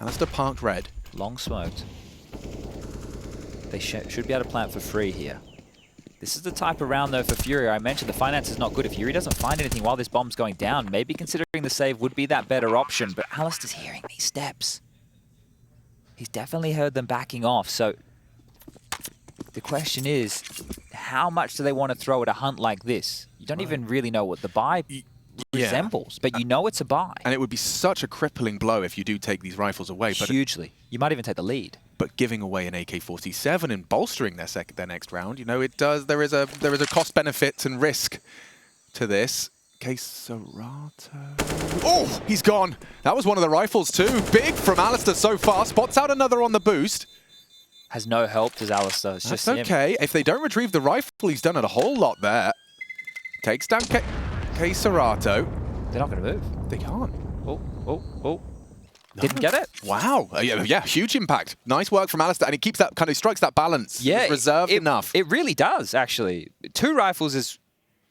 Alistair parked red. Long smoked. They should be able to plant for free here. This is the type of round, though, for FURIA. I mentioned the finance is not good. If yuurih doesn't find anything while this bomb's going down, maybe considering the save would be that better option. But Alistair's hearing these steps. He's definitely heard them backing off. So the question is, how much do they want to throw at a hunt like this? You don't even really know what the buy resembles, but you know it's a buy. And it would be such a crippling blow if you do take these rifles away. But hugely. You might even take the lead. But giving away an AK-47 and bolstering their next round, it does. There is a cost benefit and risk to this. KSCERATO. Oh, he's gone. That was one of the rifles too. Big from Alistair so far. Spots out another on the boost. Has no help, does Alistair. It's That's just okay. him. If they don't retrieve the rifle, he's done a whole lot there. Takes down KSCERATO. They're not going to move. They can't. Oh. No. Didn't get it. Wow. Yeah, huge impact. Nice work from Alistair, and he keeps that strikes that balance. Yeah, reserved enough. It really does, actually. 2 rifles is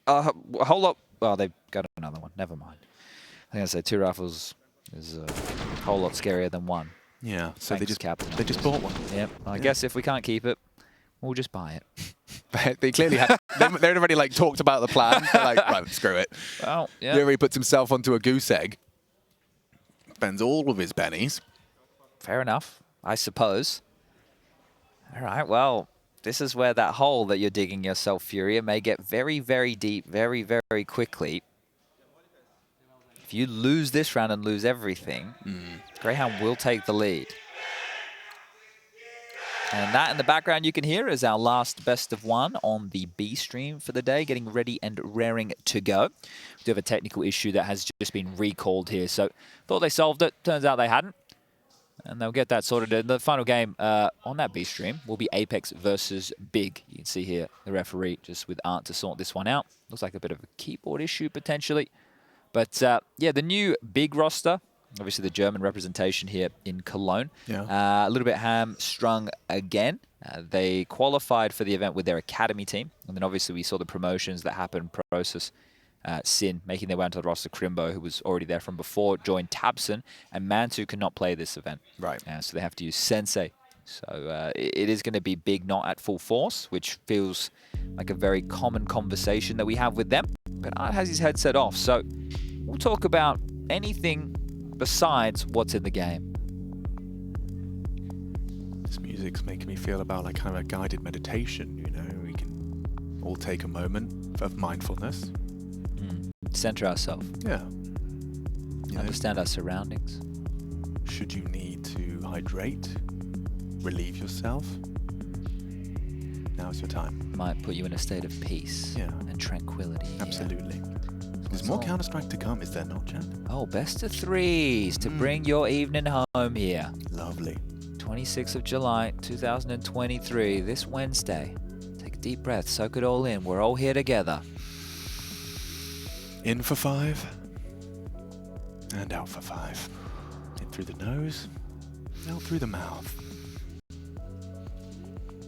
a whole lot. Well, they've got another one. Never mind. I think I say 2 rifles is a whole lot scarier than 1. Yeah, so Thanks, they just bought one. Yep. I guess if we can't keep it, we'll just buy it. They clearly had. They'd already talked about the plan. They're like, right, screw it. Well, yeah. yuurih puts himself onto a goose egg. Spends all of his pennies. Fair enough, I suppose. All right, well, this is where that hole that you're digging yourself, FURIA, may get very, very deep, very, very quickly. If you lose this round and lose everything, Grayhound will take the lead. And that in the background you can hear is our last best of 1 on the B stream for the day, getting ready and raring to go. We do have a technical issue that has just been recalled here, so thought they solved it. Turns out they hadn't. And they'll get that sorted. The final game on that B stream will be Apex versus Big. You can see here the referee just with Art to sort this one out. Looks like a bit of a keyboard issue potentially. But yeah, the new Big roster, obviously the German representation here in Cologne. Yeah. A little bit hamstrung again. They qualified for the event with their academy team. And then obviously we saw the promotions that happened. Process, Sin making their way onto the roster. Crimbo, who was already there from before, joined Tabson. And Mantu cannot play this event. Right. So they have to use Sensei. So it is going to be Big not at full force, which feels like a very common conversation that we have with them. But Art has his headset off. So we'll talk about anything besides what's in the game. This music's making me feel about like kind of a guided meditation, you know? We can all take a moment of mindfulness. Center ourselves. Yeah. You know, Understand our surroundings. should you need to hydrate, relieve yourself, now's your time. Might put you in a state of peace and tranquility. Absolutely. There's more Counter-Strike to come, is there not, Chad? Oh, best of threes to bring your evening home here. Lovely. 26th of July, 2023, this Wednesday. Take a deep breath, soak it all in. We're all here together. In for 5, and out for 5. In through the nose, out through the mouth.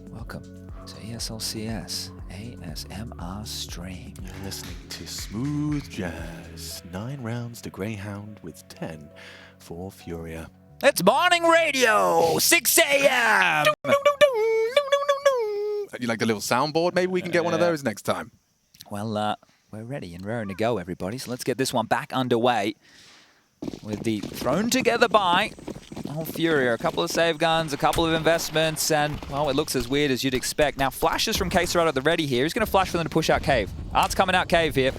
Welcome to ESLCS ASMR stream. You're listening to smooth jazz. 9 rounds to Grayhound with 10 for FURIA. It's morning radio, 6 a.m. You like the little soundboard? Maybe we can get one of those next time. Well, we're ready and raring to go, everybody. So let's get this one back underway with the thrown together by FURIA. A couple of save guns, a couple of investments, and, well, it looks as weird as you'd expect. Now, flashes from KSCERATO at the ready here. He's going to flash for them to push out Cave. Art's coming out Cave here.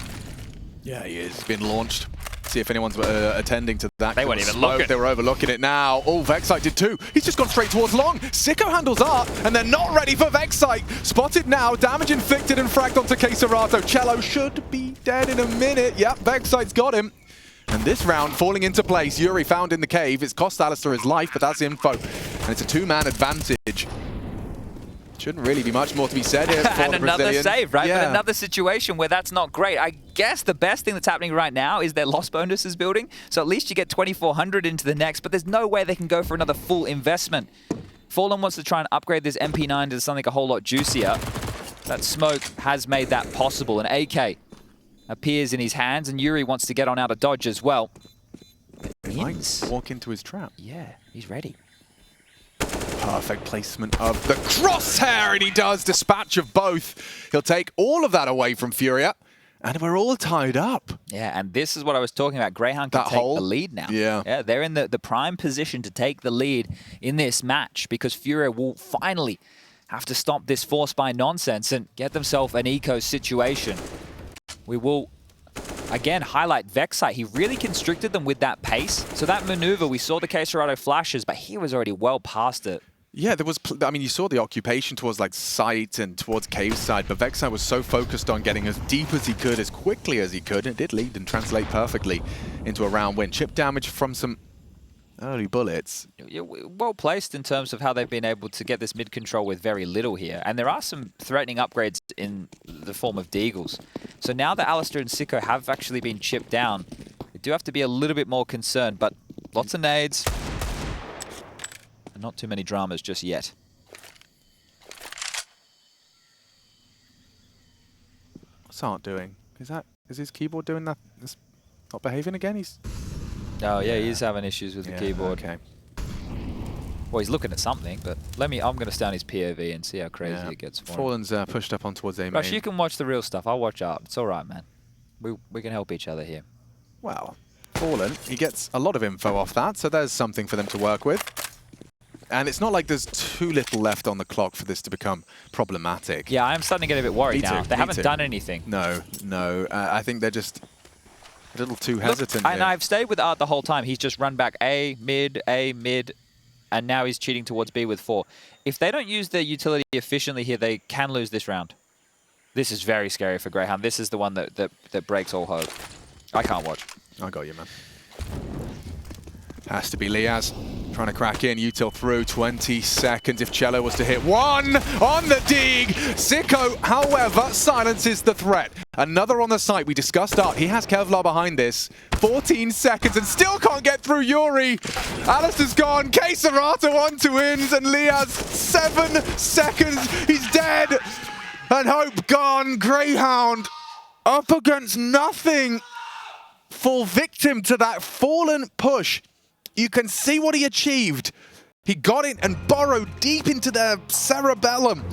Yeah, he is. He's been launched. See if anyone's attending to that. They weren't even looking. They were overlooking it now. Oh, Vexite did too. He's just gone straight towards long. Sicko handles Art, and they're not ready for Vexite. Spotted now. Damage inflicted and fragged onto KSCERATO. Cello should be dead in a minute. Yep, Vexite's got him. And this round falling into place. yuurih found in the cave. It's cost Alistair his life, but that's info. And it's a 2-man advantage. Shouldn't really be much more to be said here for And the another Brazilian. save, right? Yeah. But another situation where that's not great. I guess the best thing that's happening right now is their loss bonus is building. So at least you get 2,400 into the next, but there's no way they can go for another full investment. Fallen wants to try and upgrade this MP9 to something a whole lot juicier. That smoke has made that possible. An AK appears in his hands, and yuurih wants to get on out of dodge as well. He might walk into his trap. Yeah, he's ready. Perfect placement of the crosshair, and he does dispatch of both. He'll take all of that away from FURIA, and we're all tied up. Yeah, and this is what I was talking about. Grayhound can take the lead now. Yeah, they're in the prime position to take the lead in this match because FURIA will finally have to stop this force by nonsense and get themselves an eco situation. We will again highlight Vexite. He really constricted them with that pace. So that maneuver, we saw the KSCERATO flashes, but he was already well past it. Yeah, there was, I mean, you saw the occupation towards like site and towards cave side, but Vexite was so focused on getting as deep as he could, as quickly as he could, and it did lead and translate perfectly into a round win. Chip damage from some early bullets. Well placed in terms of how they've been able to get this mid control with very little here. And there are some threatening upgrades in the form of Deagles. So now that Alistair and Sicko have actually been chipped down, they do have to be a little bit more concerned, but lots of nades. And not too many dramas just yet. What's Art doing? Is his keyboard doing that? It's not behaving again? He's... Oh yeah, he is having issues with the keyboard. Okay. Well, he's looking at something, but I'm going to stay on his POV and see how crazy it gets for him. Fallen's pushed up on towards A main. Rush, you can watch the real stuff. I'll watch Art. It's all right, man. We can help each other here. Well, Fallen, he gets a lot of info off that, so there's something for them to work with. And it's not like there's too little left on the clock for this to become problematic. Yeah, I'm starting to get a bit worried now. They haven't done anything. No. I think they're just a little too hesitant here. And I've stayed with Art the whole time. He's just run back A, mid, and now he's cheating towards B with 4. If they don't use their utility efficiently here, they can lose this round. This is very scary for Grayhound. This is the one that breaks all hope. I can't watch. I got you, man. Has to be Liaz trying to crack in. Util through 20 seconds if Cello was to hit one on the dig. Sicko, however, silences the threat. Another on the site. We discussed Art. He has Kevlar behind this. 14 seconds and still can't get through yuurih. Alistair's gone. KSCERATO onto Ins and Liaz 7 seconds. He's dead. And Hope gone. Grayhound up against nothing. Fall victim to that fallen push. You can see what he achieved. He got it and burrowed deep into their cerebellum.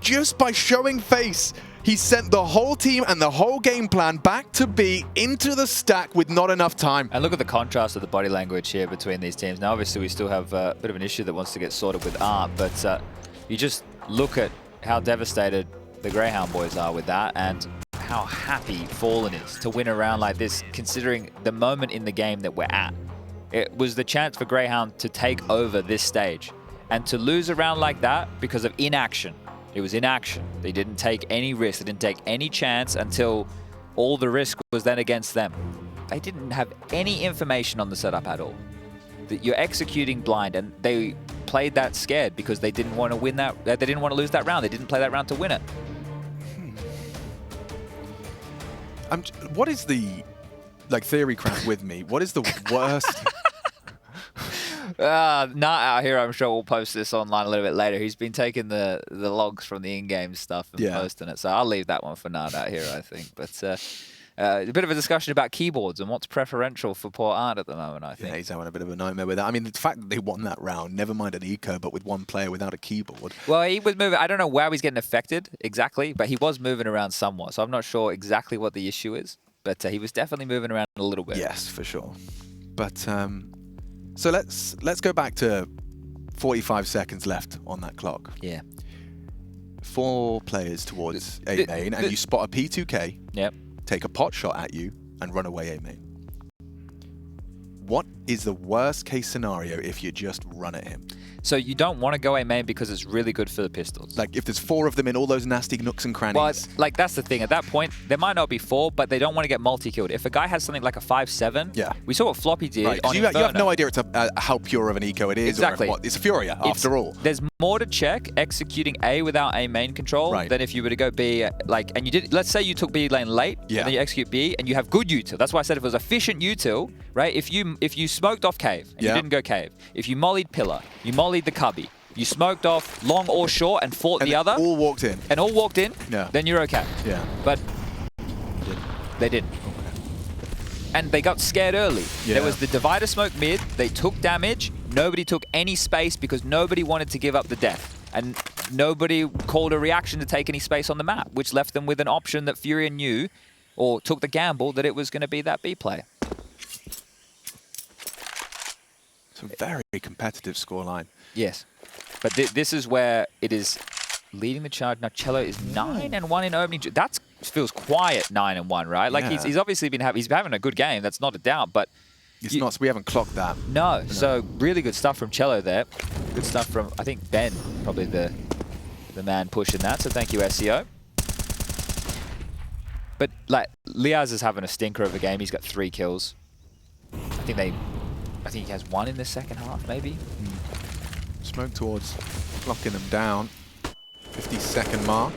Just by showing face, he sent the whole team and the whole game plan back to B into the stack with not enough time. And look at the contrast of the body language here between these teams. Now, obviously, we still have a bit of an issue that wants to get sorted with Art, but you just look at how devastated the Grayhound boys are with that and how happy Fallen is to win a round like this, considering the moment in the game that we're at. It was the chance for Grayhound to take over this stage. And to lose a round like that because of inaction. It was inaction. They didn't take any risk. They didn't take any chance until all the risk was then against them. They didn't have any information on the setup at all. That you're executing blind, and they played that scared because they didn't want to win that. They didn't want to lose that round. They didn't play that round to win it. What is the, like, theory craft with me? What is the worst? Not out here. I'm sure we'll post this online a little bit later. He's been taking the logs from the in-game stuff and posting it. So I'll leave that one for Nard out here, I think. But a bit of a discussion about keyboards and what's preferential for poor Art at the moment, I think. Yeah, he's having a bit of a nightmare with that. I mean, the fact that they won that round, never mind an eco, but with one player without a keyboard. Well, he was moving. I don't know where he's getting affected exactly, but he was moving around somewhat. So I'm not sure exactly what the issue is. But he was definitely moving around a little bit. Yes, for sure. But so let's go back to 45 seconds left on that clock. Yeah. 4 players towards A main, and you spot a P2K. Yep. Take a pot shot at you and run away A main. What is the worst case scenario if you just run at him? So you don't want to go A main because it's really good for the pistols. Like if there's 4 of them in all those nasty nooks and crannies. Well, like that's the thing. At that point, there might not be 4, but they don't want to get multi-killed. If a guy has something like a 5-7, yeah. We saw what Floppy did on you have no idea how pure of an eco it is. Exactly. Or it's a FURIA after all. There's more to check executing A without A main control than if you were to go B. And you did. Let's say you took B lane late, and then you execute B, and you have good util. That's why I said if it was efficient util, right? If you smoked off cave and you didn't go cave, if you mollied pillar, you mollied the cubby, you smoked off long or short and fought the other. All walked in. And all walked in. Yeah. Then you're okay. Yeah. But they didn't. And they got scared early. Yeah. There was the divider smoke mid. They took damage. Nobody took any space because nobody wanted to give up the death. And nobody called a reaction to take any space on the map, which left them with an option that FURIA knew, or took the gamble, that it was going to be that B play. It's a very competitive scoreline. Yes. But this is where it is leading the charge. Now Cello is 9-1 in opening. That feels quiet, 9-1, right? Like he's obviously been he's having a good game. That's not a doubt. But it's not. So we haven't clocked that. No. So really good stuff from Cello there. Good stuff from I think Ben, probably the man pushing that. So thank you SEO. But like Liaz is having a stinker of a game. He's got 3 kills. I think he has 1 in the second half, maybe. Smoke towards locking them down. 50-second mark.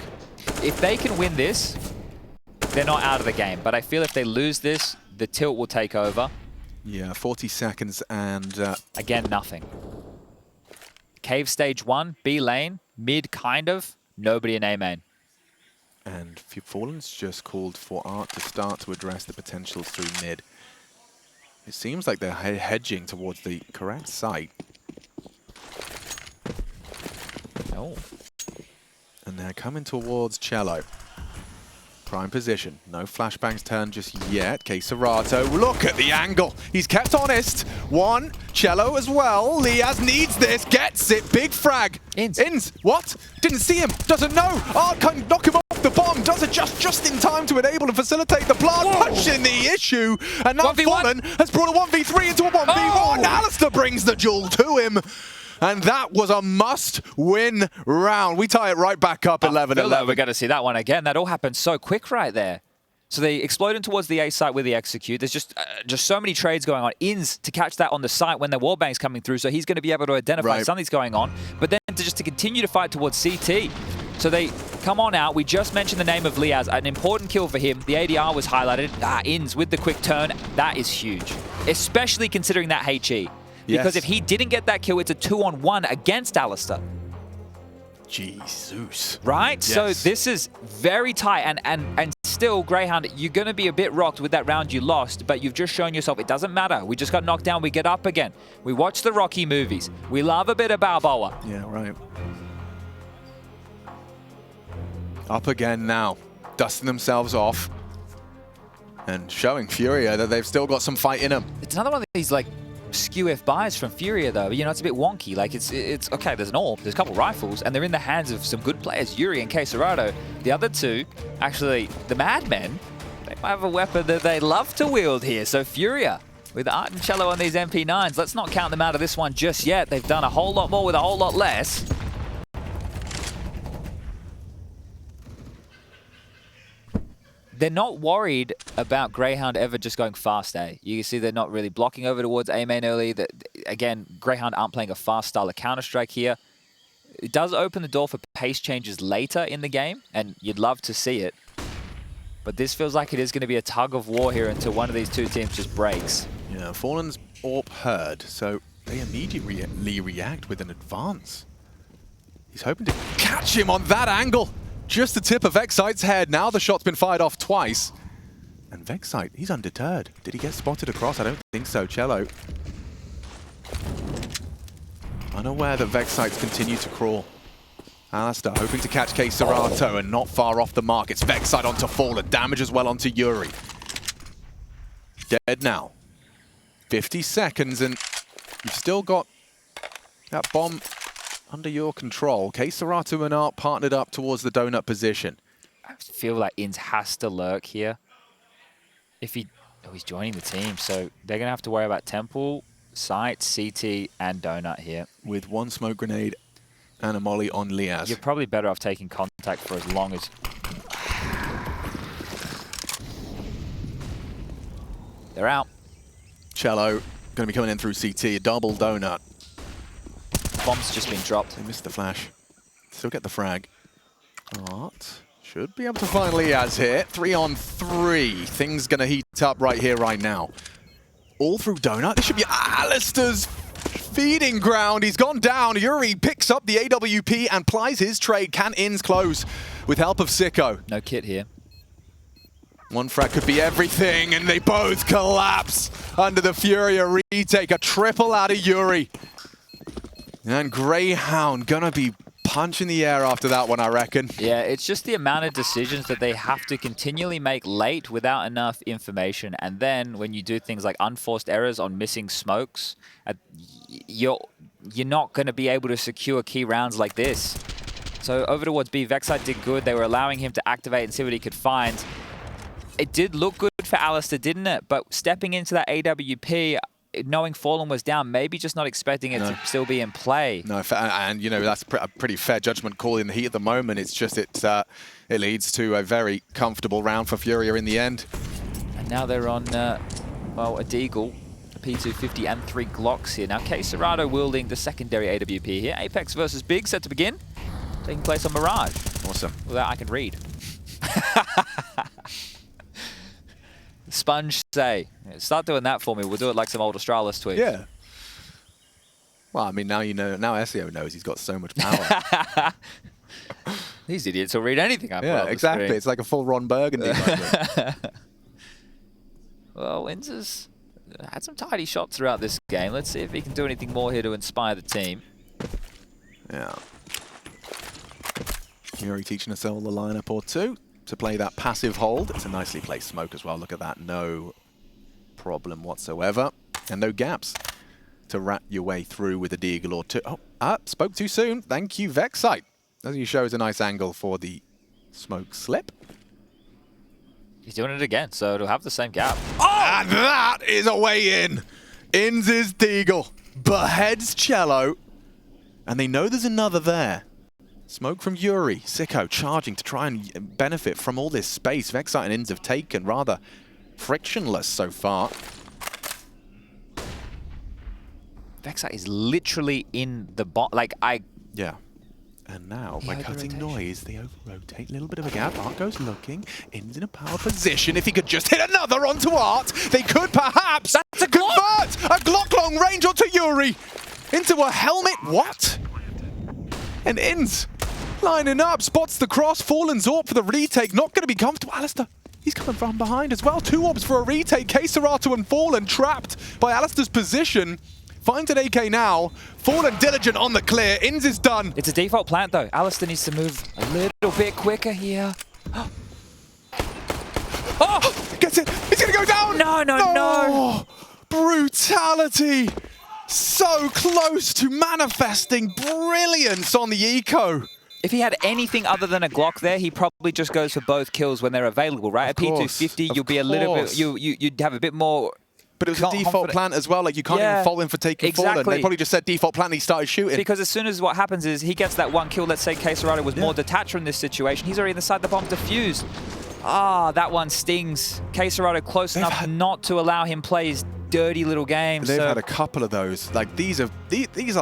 If they can win this, they're not out of the game. But I feel if they lose this, the tilt will take over. Yeah, 40 seconds and... again, nothing. Cave stage 1, B lane, mid kind of, nobody in A main. And Fallen's just called for Art to start to address the potentials through mid. It seems like they're hedging towards the correct site. Oh. And they're coming towards Cello. Prime position. No flashbangs turned just yet. KSCERATO, look at the angle. He's kept honest. 1, Cello as well. Liaz needs this, gets it. Big frag. Ins. What? Didn't see him. Doesn't know. Art can knock him off the bomb. Does it just in time to enable and facilitate the plant. Punching the issue. And now Fallen has brought a 1v3 into a 1v1. Alistair brings the jewel to him. And that was a must-win round. We tie it right back up 11-11. We're going to see that one again. That all happened so quick right there. So they explode in towards the A site where they execute. There's just so many trades going on. Ins to catch that on the site when the wallbang's coming through, so he's going to be able to identify something's going on. But then to continue to fight towards CT. So they come on out. We just mentioned the name of Liaz. An important kill for him. The ADR was highlighted. Ins with the quick turn. That is huge, especially considering that HE. Because if he didn't get that kill, it's a 2-on-1 against Alistair. Jesus. Right? Yes. So this is very tight. And still, Grayhound, you're going to be a bit rocked with that round you lost, but you've just shown yourself it doesn't matter. We just got knocked down. We get up again. We watch the Rocky movies. We love a bit of Balboa. Yeah, right. Up again now. Dusting themselves off. And showing FURIA that they've still got some fight in them. It's another one of these, like, skew F buys from FURIA, though. You know, it's a bit wonky. Like, it's okay, there's an AWP, there's a couple rifles, and they're in the hands of some good players, yuurih and KSCERATO. The other two, actually, the Madmen, they might have a weapon that they love to wield here. So FURIA with Art and Cello on these MP9s. Let's not count them out of this one just yet. They've done a whole lot more with a whole lot less. They're not worried about Grayhound ever just going fast A. You can see they're not really blocking over towards A main early. Again, Grayhound aren't playing a fast style of Counter-Strike here. It does open the door for pace changes later in the game, and you'd love to see it. But this feels like it is going to be a tug of war here until one of these two teams just breaks. Yeah, Fallen's AWP heard, so they immediately react with an advance. He's hoping to catch him on that angle. Just the tip of Vexite's head. Now the shot's been fired off twice. And Vexite, he's undeterred. Did he get spotted across? I don't think so. Cello. Unaware that Vexite's continued to crawl. Alistair hoping to catch KSCERATO and not far off the mark. It's Vexite onto Fallen. Damage as well onto yuurih. Dead now. 50 seconds and you've still got that bomb under your control. KSCERATO and Art partnered up towards the donut position. I feel like Inns has to lurk here. If he... Oh, he's joining the team, so they're going to have to worry about Temple, Site, CT, and Donut here. With one smoke grenade and a molly on Liaz. You're probably better off taking contact for as long as... They're out. Cello going to be coming in through CT. A double donut. Bomb's just been dropped. They missed the flash. Still get the frag. Art should be able to find Liaz here. 3-on-3. Things going to heat up right here, right now. All through donut. This should be Alistair's feeding ground. He's gone down. yuurih picks up the AWP and plies his trade. Can Inns close with help of Sicko? No kit here. One frag could be everything, and they both collapse under the FURIA retake. A triple out of yuurih. And Grayhound gonna be punching the air after that one, I reckon. Yeah, it's just the amount of decisions that they have to continually make late without enough information. And then when you do things like unforced errors on missing smokes, you're not going to be able to secure key rounds like this. So over towards B, Vexite did good. They were allowing him to activate and see what he could find. It did look good for Alistair, didn't it? But stepping into that AWP, knowing Fallen was down, maybe just not expecting it to still be in play. No, and you know, that's a pretty fair judgment call in the heat at the moment. It's just it leads to a very comfortable round for FURIA in the end. And now they're on, well, a Deagle, a P250 and 3 Glocks here. Now KSCERATO wielding the secondary AWP here. Apex versus Big set to begin. Taking place on Mirage. Awesome. Well, that I can read. Sponge say. Start doing that for me. We'll do it like some old Australis tweets. Yeah. Well, I mean, now you know. Now SEO knows he's got so much power. These idiots will read anything I put Yeah, on the exactly. screen. It's like a full Ron Burgundy moment. Well, Winds's had some tidy shots throughout this game. Let's see if he can do anything more here to inspire the team. Yeah. yuurih teaching us all the lineup or two to play that passive hold. It's a nicely placed smoke as well. Look at that. No problem whatsoever. And no gaps to rat your way through with a Deagle or two. Oh, spoke too soon. Thank you, Vexite. As he shows a nice angle for the smoke slip. He's doing it again, so it'll have the same gap. Oh! And that is a way in. Inns is Deagle. Beheads Cello. And they know there's another there. Smoke from yuurih. Sicko charging to try and benefit from all this space. Vexite and Inns have taken rather frictionless so far. Vexite is literally in the bot. Yeah. And now, The by cutting over-rotation. noise, they over-rotate. A little bit of a gap. Art goes looking. Inns in a power position. If he could just hit another onto Art, they could perhaps That's a Glock! convert a Glock long range onto yuurih. Into a helmet. What? And Inns lining up. Spots the cross. Fallen Zorp for the retake. Not going to be comfortable. Alistair, he's coming from behind as well. 2 orbs for a retake. KSCERATO and Fallen trapped by Alistair's position. Finds an AK now. Fallen diligent on the clear. Inns is done. It's a default plant, though. Alistair needs to move a little bit quicker here. Oh! Gets it. He's going to go down. No. Brutality. So close to manifesting brilliance on the eco. If he had anything other than a Glock there, he probably just goes for both kills when they're available, right? At P250, you'll be a little bit, you'd have a bit more. But it was a default plant as well. Like, you can't even fault him for taking Fallen. They probably just said default plant and he started shooting. Because as soon as what happens is he gets that 1 kill, let's say KSCERATO was more detached from this situation, he's already inside the bomb defused. Ah, that one stings. KSCERATO close enough not to allow him play his dirty little game. They've had a couple of those. Like, these are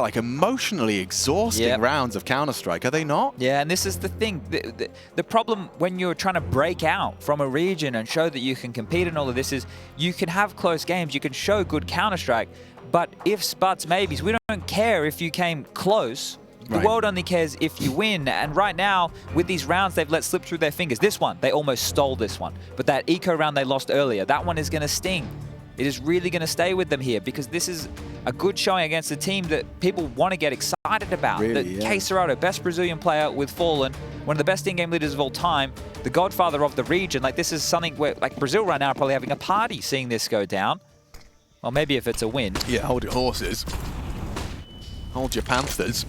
like emotionally exhausting rounds of Counter-Strike, are they not? Yeah, and this is the thing. The problem when you're trying to break out from a region and show that you can compete in all of this is you can have close games, you can show good Counter-Strike, but ifs, buts, maybes, we don't care if you came close. The world only cares if you win, and right now, with these rounds they've let slip through their fingers. This one, they almost stole this one. But that eco round they lost earlier, that one is going to sting. It is really going to stay with them here because this is a good showing against a team that people want to get excited about. Really, KSCERATO, best Brazilian player with Fallen, one of the best in-game leaders of all time, the godfather of the region. Like, this is something where, like, Brazil right now are probably having a party seeing this go down. Well, maybe if it's a win. Yeah, hold your horses. Hold your Panthers.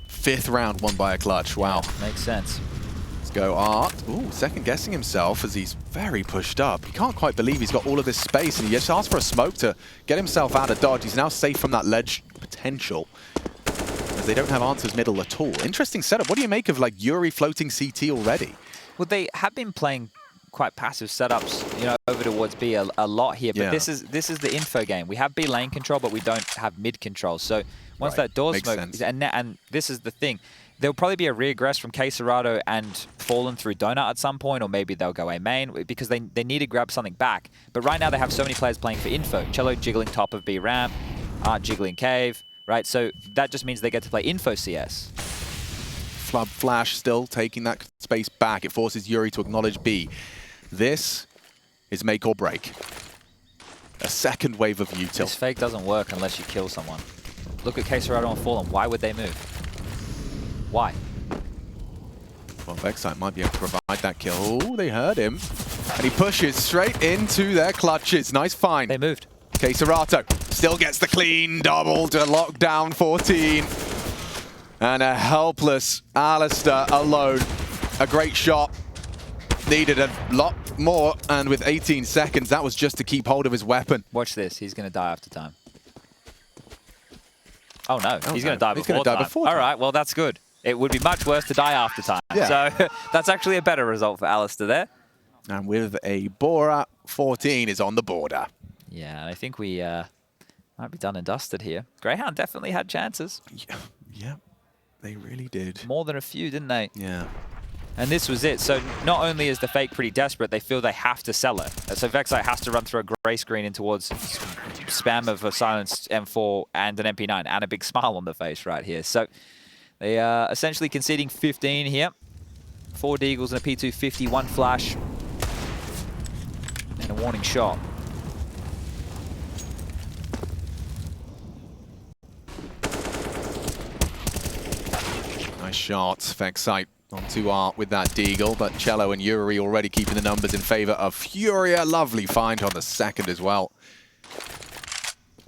Fifth round won by a clutch. Wow. Makes sense. Let's go Art. Ooh, second guessing himself as he's very pushed up. He can't quite believe he's got all of this space and he just asked for a smoke to get himself out of dodge. He's now safe from that ledge potential as they don't have answers middle at all. Interesting setup. What do you make of like yuurih floating CT already? Well, they have been playing quite passive setups, you know, over towards B a lot here. But this is the info game. We have B lane control, but we don't have mid control. So once that door smoke, and this is the thing, there'll probably be a regress from KSCERATO and Fallen through Donut at some point, or maybe they'll go A main because they need to grab something back. But right now they have so many players playing for info. Cello jiggling top of B ramp, Art jiggling cave, right? So that just means they get to play info CS. Flub Flash still taking that space back. It forces yuurih to acknowledge B. This is make or break. A second wave of util. This fake doesn't work unless you kill someone. Look at KSCERATO and Fallen. Why would they move? Why? Well, Vexite might be able to provide that kill. Oh, they heard him. And he pushes straight into their clutches. Nice find. They moved. KSCERATO still gets the clean double to lock down 14. And a helpless Alistair alone. A great shot. Needed a lot more, and with 18 seconds, that was just to keep hold of his weapon. Watch this. He's going to die after time. Oh, no. He's going to die before time. All right, well, that's good. It would be much worse to die after time. Yeah. So that's actually a better result for Alistair there. And with a Bora, 14 is on the border. Yeah, I think we might be done and dusted here. Grayhound definitely had chances. Yeah, they really did. More than a few, didn't they? Yeah. And this was it. So not only is the fake pretty desperate, they feel they have to sell it. So Vexite has to run through a gray screen in towards spam of a silenced M4 and an MP9 and a big smile on the face right here. So they are essentially conceding 15 here. 4 deagles and a P250, 1 flash, and a warning shot. Nice shot, Vexite. Onto Art with that deagle, but Cello and yuurih already keeping the numbers in favor of FURIA. Lovely find on the second as well.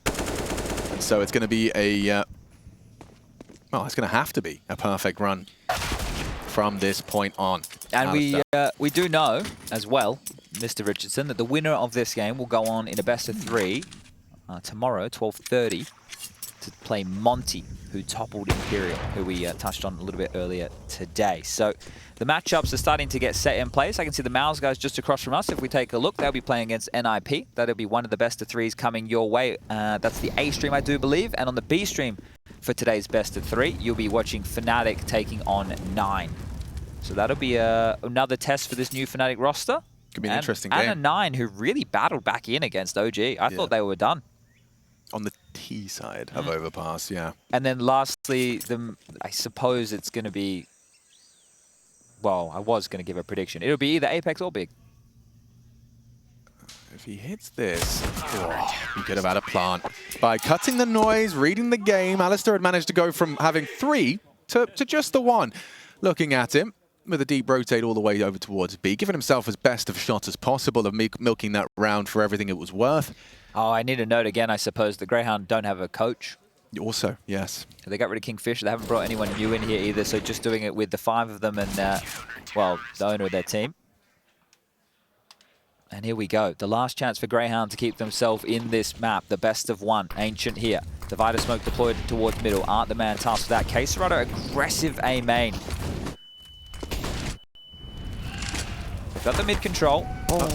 And so it's going to be a, well, it's going to have to be a perfect run from this point on. And we do know as well, Mr. Richardson, that the winner of this game will go on in a best of 3 tomorrow, 12:30, to play Monty, who toppled Imperial, who we touched on a little bit earlier today. So the matchups are starting to get set in place. I can see the Mouse guys just across from us. If we take a look, they'll be playing against NIP. That'll be one of the best of threes coming your way. That's the A stream, I do believe. And on the B stream for today's best of three, you'll be watching Fnatic taking on 9. So that'll be another test for this new Fnatic roster. Could be an interesting game. And a 9 who really battled back in against OG. I thought they were done. On the T side of Overpass, yeah. And then lastly, I suppose it's going to be... Well, I was going to give a prediction. It'll be either Apex or Big. If he hits this, he could have had a plant. By cutting the noise, reading the game, Alistair had managed to go from having 3 to just the 1. Looking at him with a deep rotate all the way over towards B, giving himself as best of shot as possible of milking that round for everything it was worth. Oh, I need to note again, I suppose, the Grayhound don't have a coach. Also, yes. They got rid of Kingfisher. They haven't brought anyone new in here either, so just doing it with the 5 of them and, well, the owner of their team. And here we go. The last chance for Grayhound to keep themselves in this map. The best of 1. Ancient here. Divider smoke deployed towards middle. Aren't the man tasked with that. KSCERATO aggressive A main. Got the mid control.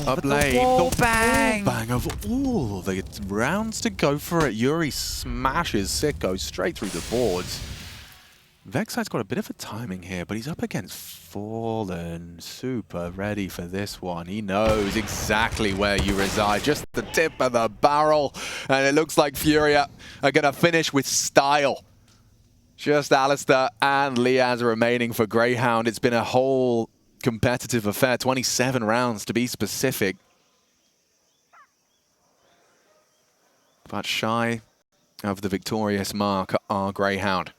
Up lane. Wall bang. Bang of all the rounds to go for it. yuurih smashes Sicko straight through the boards. Vexite's got a bit of a timing here, but he's up against Fallen. Super ready for this one. He knows exactly where you reside. Just the tip of the barrel. And it looks like FURIA are going to finish with style. Just Alistair and Liaz remaining for Grayhound. It's been a whole competitive affair, 27 rounds to be specific. But shy of the victorious mark are Grayhound.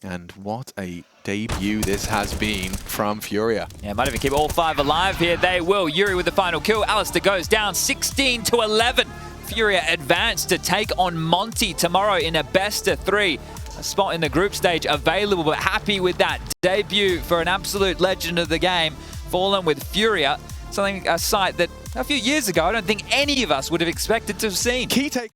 And what a debut this has been from FURIA. Yeah, might even keep all 5 alive here. They will. yuurih with the final kill. Alistair goes down 16-11. FURIA advance to take on Monty tomorrow in a best of 3. A spot in the group stage available, but happy with that debut for an absolute legend of the game. Fallen with FURIA, a sight that a few years ago I don't think any of us would have expected to have seen. Key take.